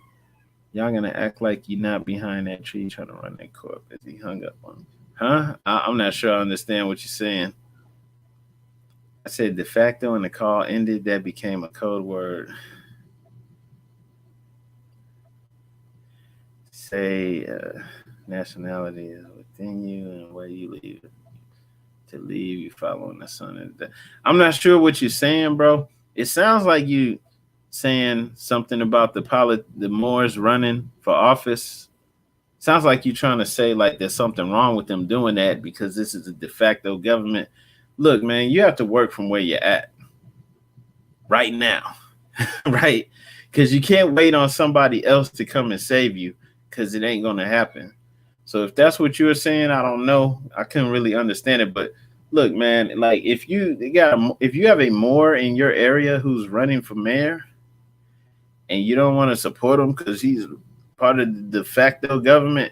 gonna act like you're not behind that tree trying to run that court because he hung up on me? Huh? I'm not sure I understand what you're saying. I said de facto and the call ended. That became a code word. Say nationality is within you and where you leave. To leave, you following the sun. I'm not sure what you're saying, bro. It sounds like you saying something about the Moors running for office. Sounds like you're trying to say like there's something wrong with them doing that because this is a de facto government. Look, man, you have to work from where you're at right now, right? Because you can't wait on somebody else to come and save you because it ain't going to happen. So if that's what you were saying, I don't know. I couldn't really understand it. But look, man, like if you have a Moor in your area who's running for mayor and you don't want to support him because he's part of the de facto government,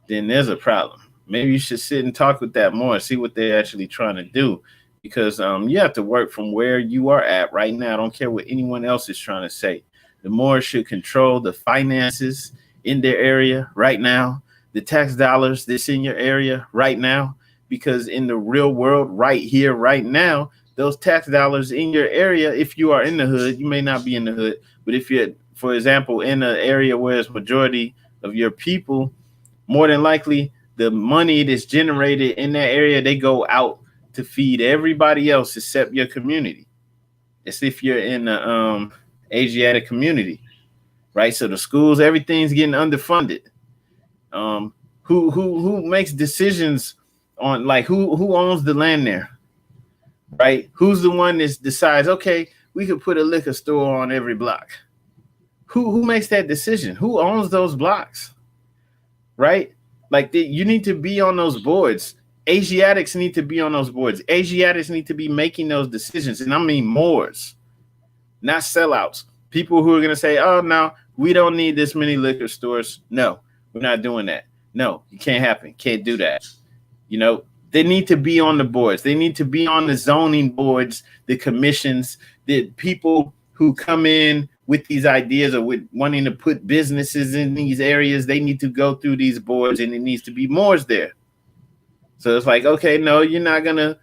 then there's a problem. Maybe you should sit and talk with that more and see what they're actually trying to do. Because you have to work from where you are at right now. I don't care what anyone else is trying to say. The Moors should control the finances in their area right now, the tax dollars that's in your area right now. Because in the real world right here, right now, those tax dollars in your area, if you are in the hood, you may not be in the hood. But if you're, for example, in an area where it's majority of your people, more than likely, the money that's generated in that area, they go out to feed everybody else except your community. It's if you're in the Asiatic community, right? So the schools, everything's getting underfunded. Who makes decisions on like who owns the land there, right? Who's the one that decides, okay, we could put a liquor store on every block? Who makes that decision? Who owns those blocks, right? Like you need to be on those boards. Asiatics need to be on those boards. Asiatics need to be making those decisions. And I mean Moors, not sellouts. People who are going to say, oh, no, we don't need this many liquor stores. No, we're not doing that. No, it can't happen. Can't do that. You know, they need to be on the boards. They need to be on the zoning boards, the commissions, the people who come in with these ideas or with wanting to put businesses in these areas. They need to go through these boards and it needs to be Moors there. So it's like, okay, no, you're not going to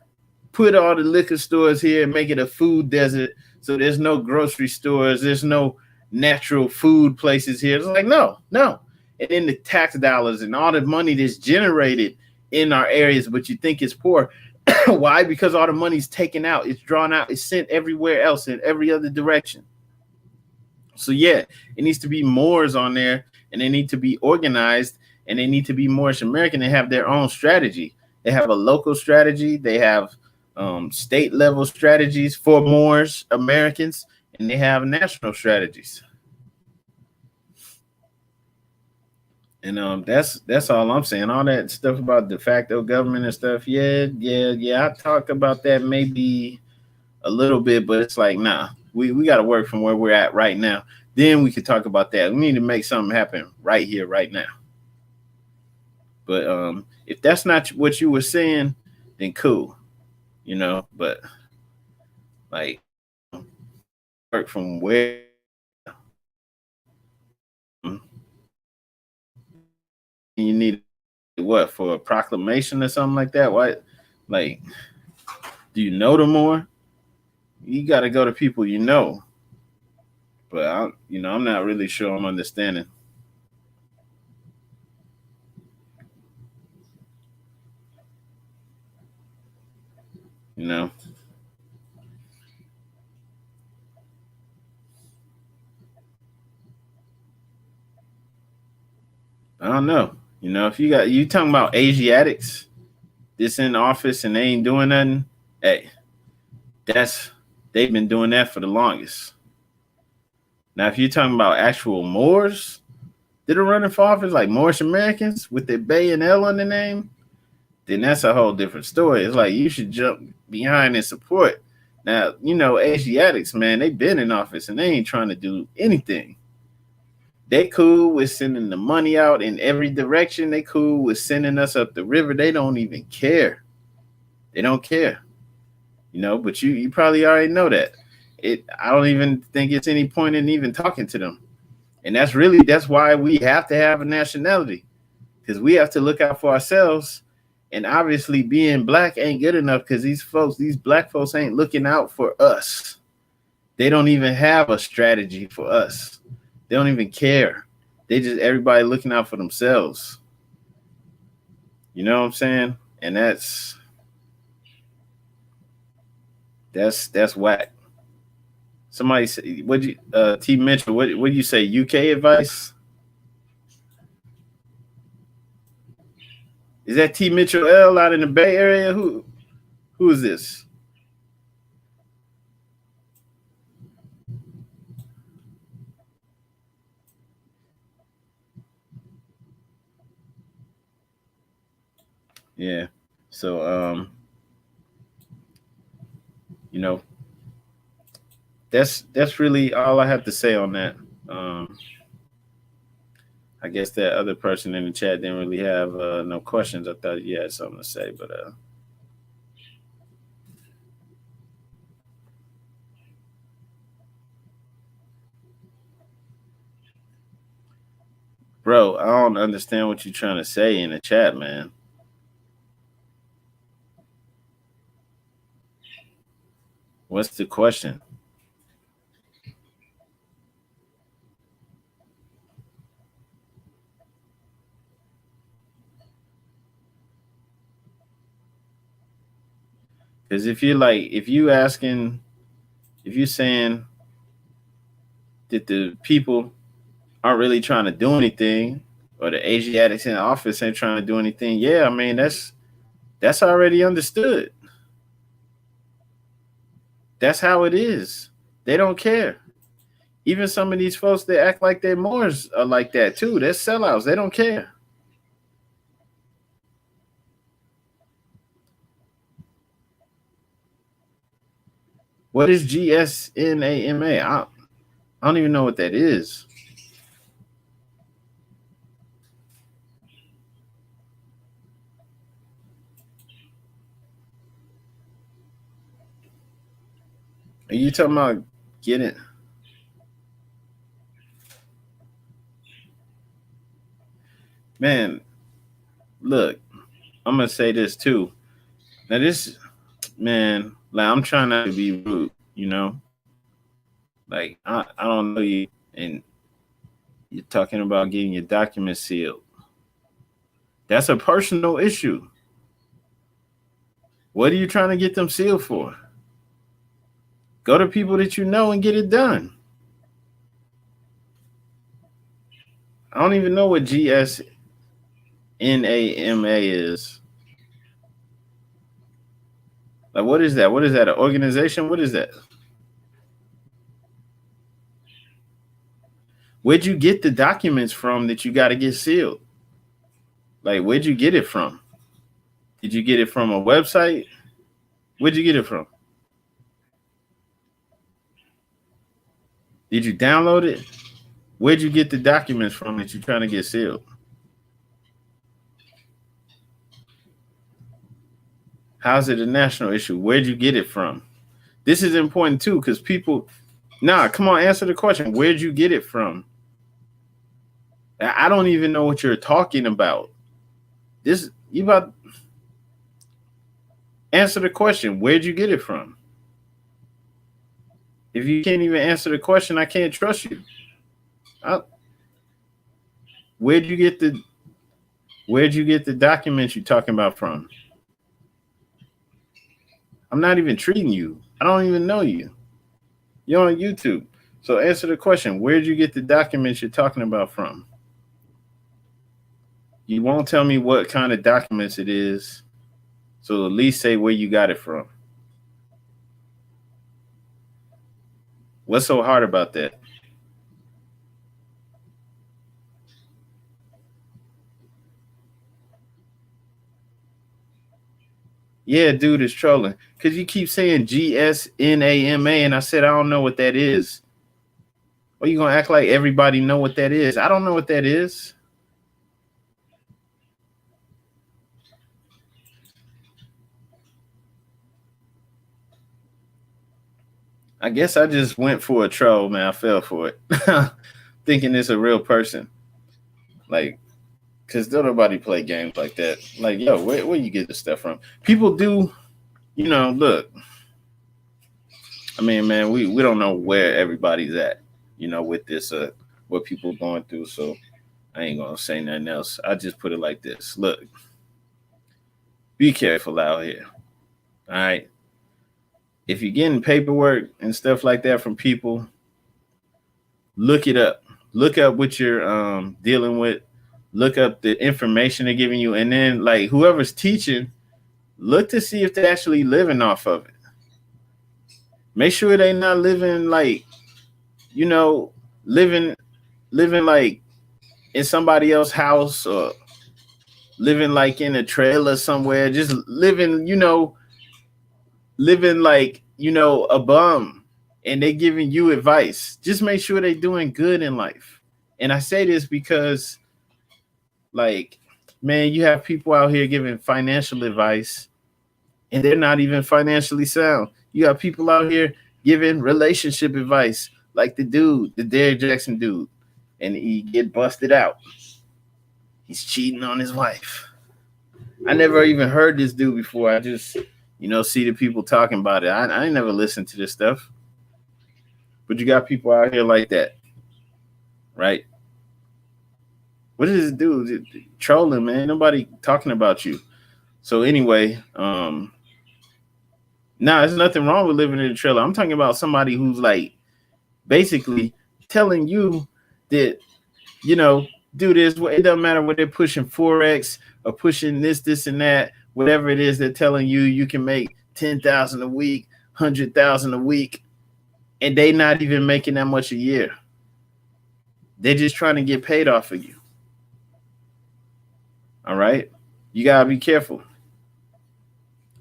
put all the liquor stores here and make it a food desert. So there's no grocery stores. There's no natural food places here. It's like, no. And then the tax dollars and all the money that's generated in our areas, but you think it's poor. Why? Because all the money's taken out. It's drawn out. It's sent everywhere else in every other direction. So, yeah, it needs to be Moors on there. and they need to be organized, and they need to be more American and have their own strategy. They have a local strategy. They have state level strategies for more Americans, and they have national strategies. And that's all I'm saying. All that stuff about de facto government and stuff. Yeah. I talk about that maybe a little bit, but it's like, nah, we got to work from where we're at right now. Then we could talk about that. We need to make something happen right here, right now. But if that's not what you were saying, then cool, But like, work from where you need what for a proclamation or something like that. Why, like, do you know them more? You got to go to people you know. But I'm not really sure I'm understanding. You know. I don't know. If you talking about Asiatics, this in office and they ain't doing nothing, hey, they've been doing that for the longest. Now, if you're talking about actual Moors that are running for office, like Moorish Americans with their Bay and L on the name, then that's a whole different story. It's like you should jump behind and support. Now, Asiatics, man, they've been in office and they ain't trying to do anything. They cool with sending the money out in every direction. They cool with sending us up the river. They don't even care. They don't care. But you probably already know that. I don't even think it's any point in even talking to them. And that's why we have to have a nationality. Because we have to look out for ourselves. And obviously being black ain't good enough because these black folks ain't looking out for us. They don't even have a strategy for us. They don't even care. They just everybody looking out for themselves. You know what I'm saying? And that's whack. Somebody say, T Mitchell, what do you say? UK advice? Is that T Mitchell L out in the Bay Area? Who is this? Yeah. So that's really all I have to say on that. I guess that other person in the chat didn't really have no questions. I thought you had something to say, but bro, I don't understand what you're trying to say in the chat, man. What's the question? Because if you're saying that the people aren't really trying to do anything, or the Asiatics in the office ain't trying to do anything, yeah, I mean that's already understood. That's how it is. They don't care. Even some of these folks that act like they're Moors are like that too. They're sellouts. They don't care. What is GSNAMA? I don't even know what that is. Are you talking about getting? Man, look, I'm gonna say this too. Now this, man, like I'm trying not to be rude, Like I don't know you, and you're talking about getting your documents sealed. That's a personal issue. What are you trying to get them sealed for? Go to people that you know and get it done. I don't even know what GSNAMA is. Like, what is that? What is that? An organization? What is that? Where'd you get the documents from that you got to get sealed? Like, where'd you get it from? Did you get it from a website? Where'd you get it from? Did you download it? Where'd you get the documents from that you're trying to get sealed? How's it a national issue? Where'd you get it from? This is important too, because people, come on, answer the question. Where'd you get it from? I don't even know what you're talking about. You about answer the question. Where'd you get it from? If you can't even answer the question, I can't trust you. Where'd you get the documents you're talking about from? I'm not even treating you. I don't even know you. You're on YouTube. So answer the question. Where'd you get the documents you're talking about from? You won't tell me what kind of documents it is. So at least say where you got it from. What's so hard about that? Yeah, dude is trolling. Because you keep saying GSNAMA, and I said I don't know what that is. Or you going to act like everybody know what that is? I don't know what that is. I guess I just went for a troll, man. I fell for it. Thinking it's a real person. Like, because don't nobody play games like that. Like, yo, where you get this stuff from? People do, look. I mean, man, we don't know where everybody's at, with this, what people are going through. So I ain't going to say nothing else. I just put it like this. Look, be careful out here. All right. If you're getting paperwork and stuff like that from people, look it up. Look up what you're dealing with. Look up the information they're giving you. And then, like, whoever's teaching, look to see if they're actually living off of it. Make sure they're not living like, living like in somebody else's house or living like in a trailer somewhere. Just living like, a bum, and they giving you advice. Just make sure they're doing good in life. And I say this because, like, man, you have people out here giving financial advice and they're not even financially sound. You got people out here giving relationship advice, like the Derrick Jackson dude, and he get busted out. He's cheating on his wife. I never even heard this dude before. I just, see the people talking about it. I ain't never listened to this stuff. But you got people out here like that, right? What is this dude trolling, man? Nobody talking about you. So anyway, there's nothing wrong with living in a trailer. I'm talking about somebody who's like basically telling you that, do this. It doesn't matter what they're pushing Forex or pushing this and that, whatever it is they're telling you, you can make 10,000 a week, 100,000 a week, and they not even making that much a year. They're just trying to get paid off of you. All right? You got to be careful.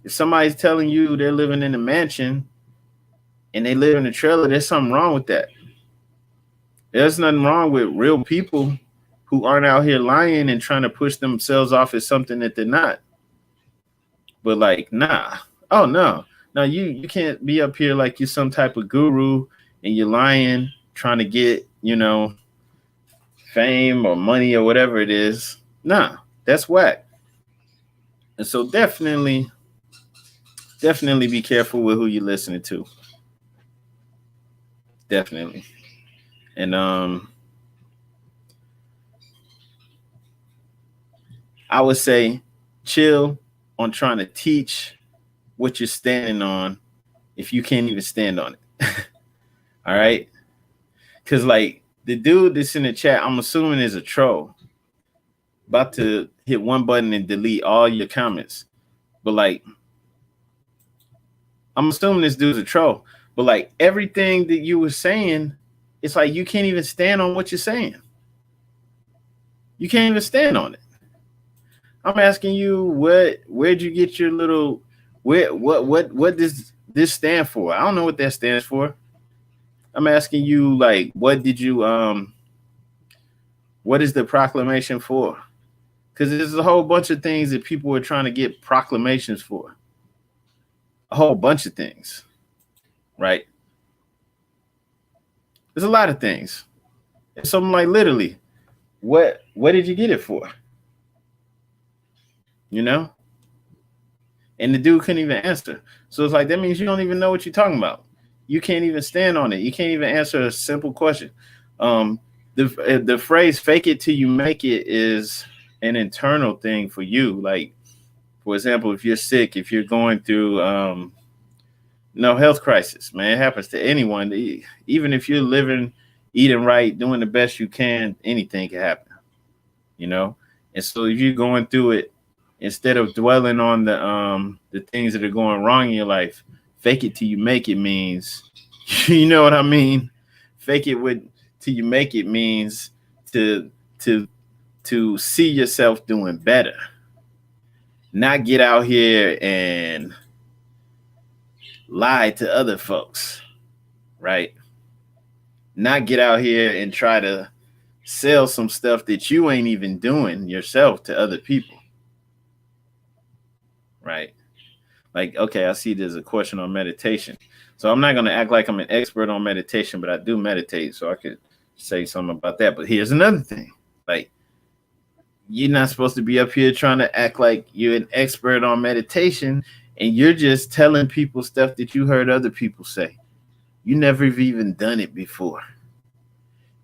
If somebody's telling you they're living in a mansion and they live in a trailer, there's something wrong with that. There's nothing wrong with real people who aren't out here lying and trying to push themselves off as something that they're not. But like, nah. Oh, no. No, you can't be up here like you're some type of guru and you're lying, trying to get, fame or money or whatever it is. Nah, that's whack. And so definitely be careful with who you're listening to. Definitely. And I would say chill on trying to teach what you're standing on if you can't even stand on it. All right? Because, like, The dude that's in the chat, I'm assuming is a troll. About to hit one button and delete all your comments. But like, I'm assuming this dude's a troll. But like everything that you were saying, it's like you can't even stand on what you're saying. You can't even stand on it. I'm asking you, where'd you get your little what does this stand for? I don't know what that stands for. I'm asking you, like, what is the proclamation for? Because there's a whole bunch of things that people are trying to get proclamations for. A whole bunch of things, right? There's a lot of things. It's something like literally, what did you get it for? You know? And the dude couldn't even answer. So it's like, that means you don't even know what you're talking about. You can't even stand on it. You can't even answer a simple question. The phrase "fake it till you make it" is an internal thing for you. Like, for example, if you're sick, if you're going through health crisis, man, it happens to anyone. Even if you're living, eating right, doing the best you can, anything can happen. You know? And so if you're going through it, instead of dwelling on the things that are going wrong in your life, fake it till you make it means, you know what I mean? Fake it till you make it means to see yourself doing better. Not get out here and lie to other folks, right? Not get out here and try to sell some stuff that you ain't even doing yourself to other people, right? Like, okay, I see there's a question on meditation. So I'm not going to act like I'm an expert on meditation, but I do meditate, so I could say something about that. But here's another thing. Like, you're not supposed to be up here trying to act like you're an expert on meditation, and you're just telling people stuff that you heard other people say. You never even done it before.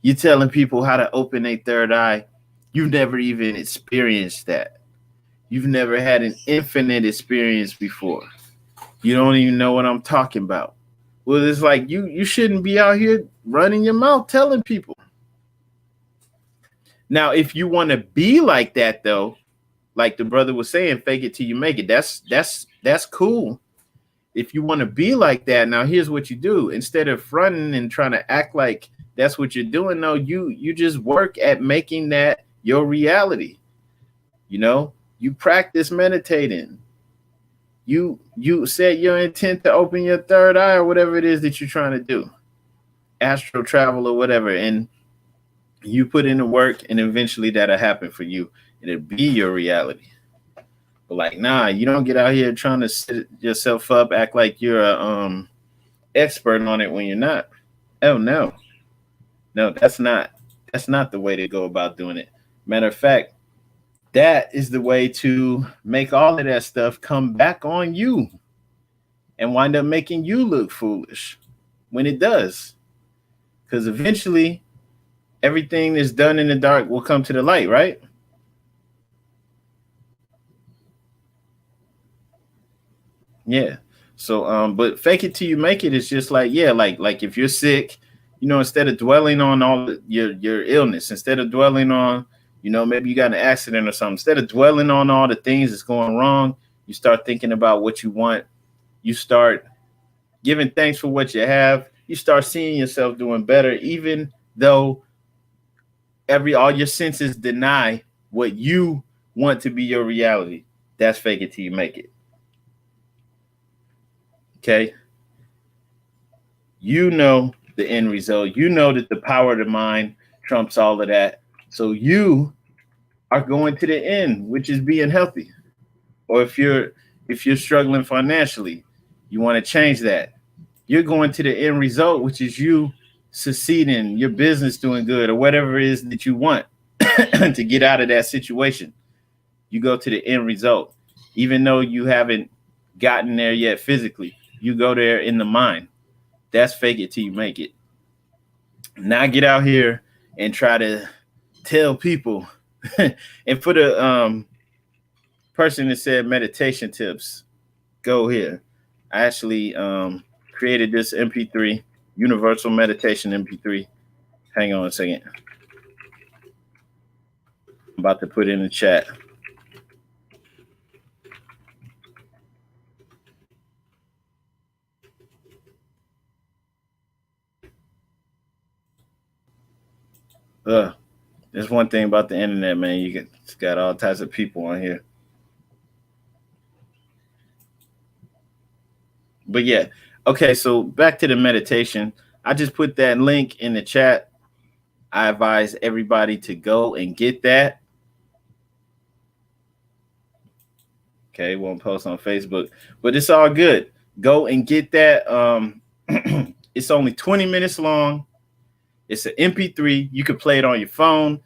You're telling people how to open a third eye. You've never even experienced that. You've never had an infinite experience before. You don't even know what I'm talking about. Well, it's like you shouldn't be out here running your mouth telling people. Now, if you want to be like that, though, like the brother was saying, fake it till you make it. That's cool. If you want to be like that, now here's what you do. Instead of fronting and trying to act like that's what you're doing, no, you just work at making that your reality. You know, you practice meditating. You set your intent to open your third eye or whatever it is that you're trying to do, astral travel or whatever, and you put in the work, and eventually that'll happen for you, and it'll be your reality. But like, nah, you don't get out here trying to set yourself up, act like you're a expert on it when you're not. Oh no, that's not the way to go about doing it. Matter of fact, that is the way to make all of that stuff come back on you and wind up making you look foolish when it does. Because eventually, everything that's done in the dark will come to the light, right? Yeah. So, but fake it till you make it is just like, yeah, like if you're sick, you know, instead of dwelling on all your illness, instead of dwelling on, you know, maybe you got an accident or something, instead of dwelling on all the things that's going wrong, you start thinking about what you want. You start giving thanks for what you have. You start seeing yourself doing better, even though all your senses deny what you want to be your reality. That's fake it till you make it. Okay. You know the end result. You know that the power of the mind trumps all of that. So you are going to the end, which is being healthy. Or if you're struggling financially, you want to change that. You're going to the end result, which is you succeeding, your business doing good, or whatever it is that you want to get out of that situation. You go to the end result, even though you haven't gotten there yet physically. You go there in the mind. That's fake it till you make it. Now get out here and try to tell people. And for the person that said meditation tips, go here. I actually created this MP3, Universal Meditation MP3. Hang on a second. I'm about to put in the chat. There's one thing about the internet, man. It's got all types of people on here. But yeah, okay. So back to the meditation. I just put that link in the chat. I advise everybody to go and get that. Okay, won't post on Facebook, but it's all good. Go and get that. It's only 20 minutes long. It's an MP3. You can play it on your phone,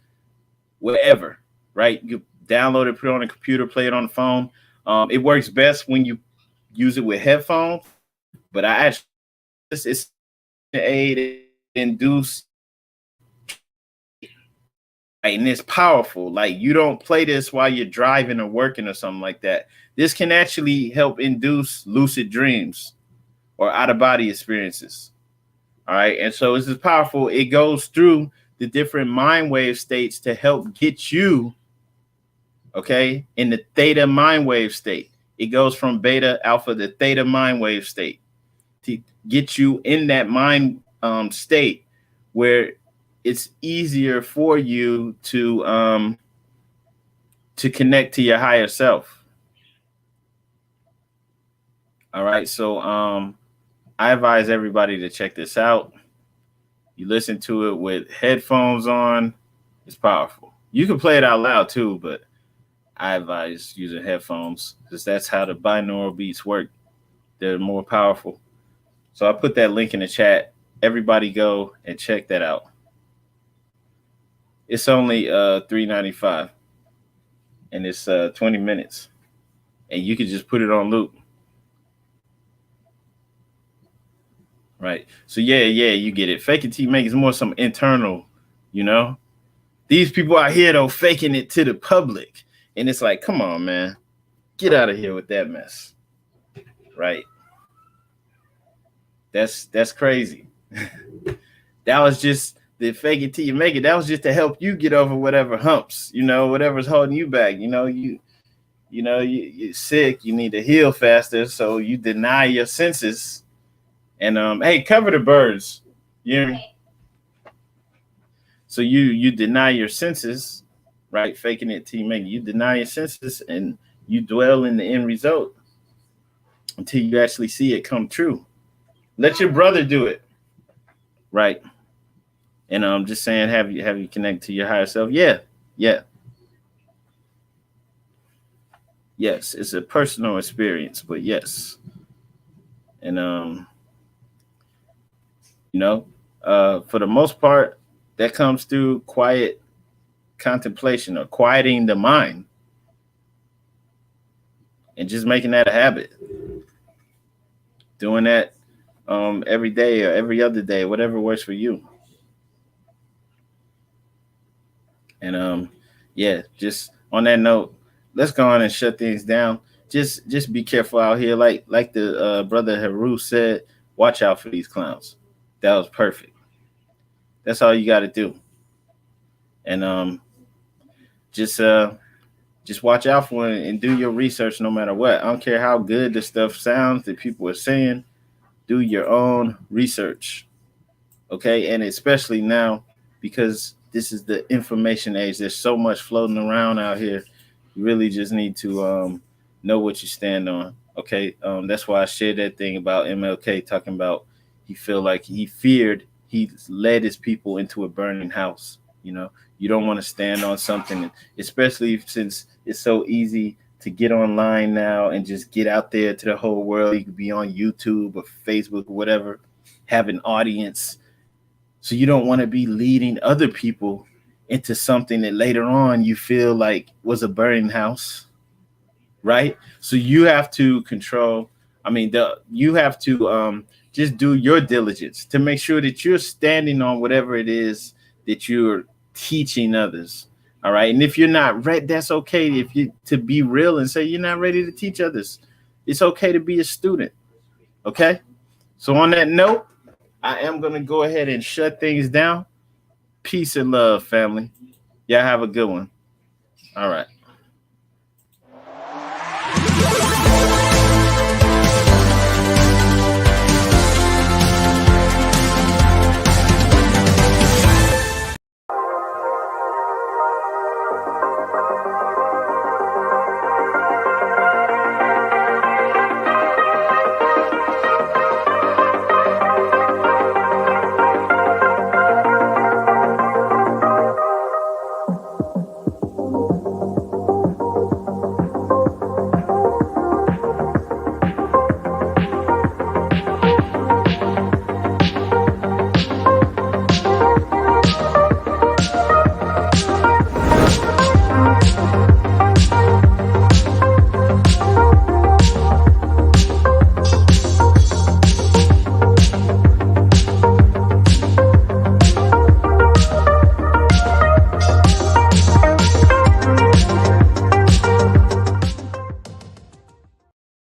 wherever, right? You download it, put it on a computer, play it on the phone. It works best when you use it with headphones, but I actually it's an aid induce, and it's powerful. Like, you don't play this while you're driving or working or something like that. This can actually help induce lucid dreams or out of body experiences. All right. And so this is powerful. It goes through the different mind wave states to help get you, okay, in the theta mind wave state. It goes from beta, alpha to theta mind wave state to get you in that mind state where it's easier for you to connect to your higher self. All right. So I advise everybody to check this out. You listen to it with headphones on. It's powerful. You can play it out loud too, but I advise using headphones because that's how the binaural beats work. They're more powerful. So I put that link in the chat. Everybody go and check that out. It's only $3.95 and it's 20 minutes. And you can just put it on loop. Right. So yeah, you get it. Fake it till you make it more some internal, you know. These people out here though faking it to the public. And it's like, come on, man. Get out of here with that mess. Right. That's crazy. That was just the fake it till you make it. That was just to help you get over whatever humps, you know, whatever's holding you back. You're sick, you need to heal faster. So you deny your senses. And hey, cover the birds. Yeah. So you deny your senses, right? Faking it till you make it. You deny your senses and you dwell in the end result until you actually see it come true. Let your brother do it. Right. And I'm just saying, have you connect to your higher self? Yeah. Yes, it's a personal experience, but yes. And for the most part, that comes through quiet contemplation or quieting the mind and just making that a habit. Doing that every day or every other day, whatever works for you. And just on that note, let's go on and shut things down. Just be careful out here. Like the brother Haru said, watch out for these clowns. That was perfect. That's all you got to do. And just watch out for it and do your research no matter what. I don't care how good the stuff sounds that people are saying. Do your own research. Okay? And especially now, because this is the information age. There's so much floating around out here. You really just need to know what you stand on. Okay? That's why I shared that thing about MLK talking about he feared he led his people into a burning house. You know, you don't want to stand on something, especially since it's so easy to get online now and just get out there to the whole world. You could be on YouTube or Facebook or whatever, have an audience. So you don't want to be leading other people into something that later on you feel like was a burning house, right? So you have to control. You have to just do your diligence to make sure that you're standing on whatever it is that you're teaching others. All right. And if you're not ready, that's okay. If you to be real and say you're not ready to teach others, it's okay to be a student. Okay. So on that note, I am going to go ahead and shut things down. Peace and love, family. Y'all have a good one. All right.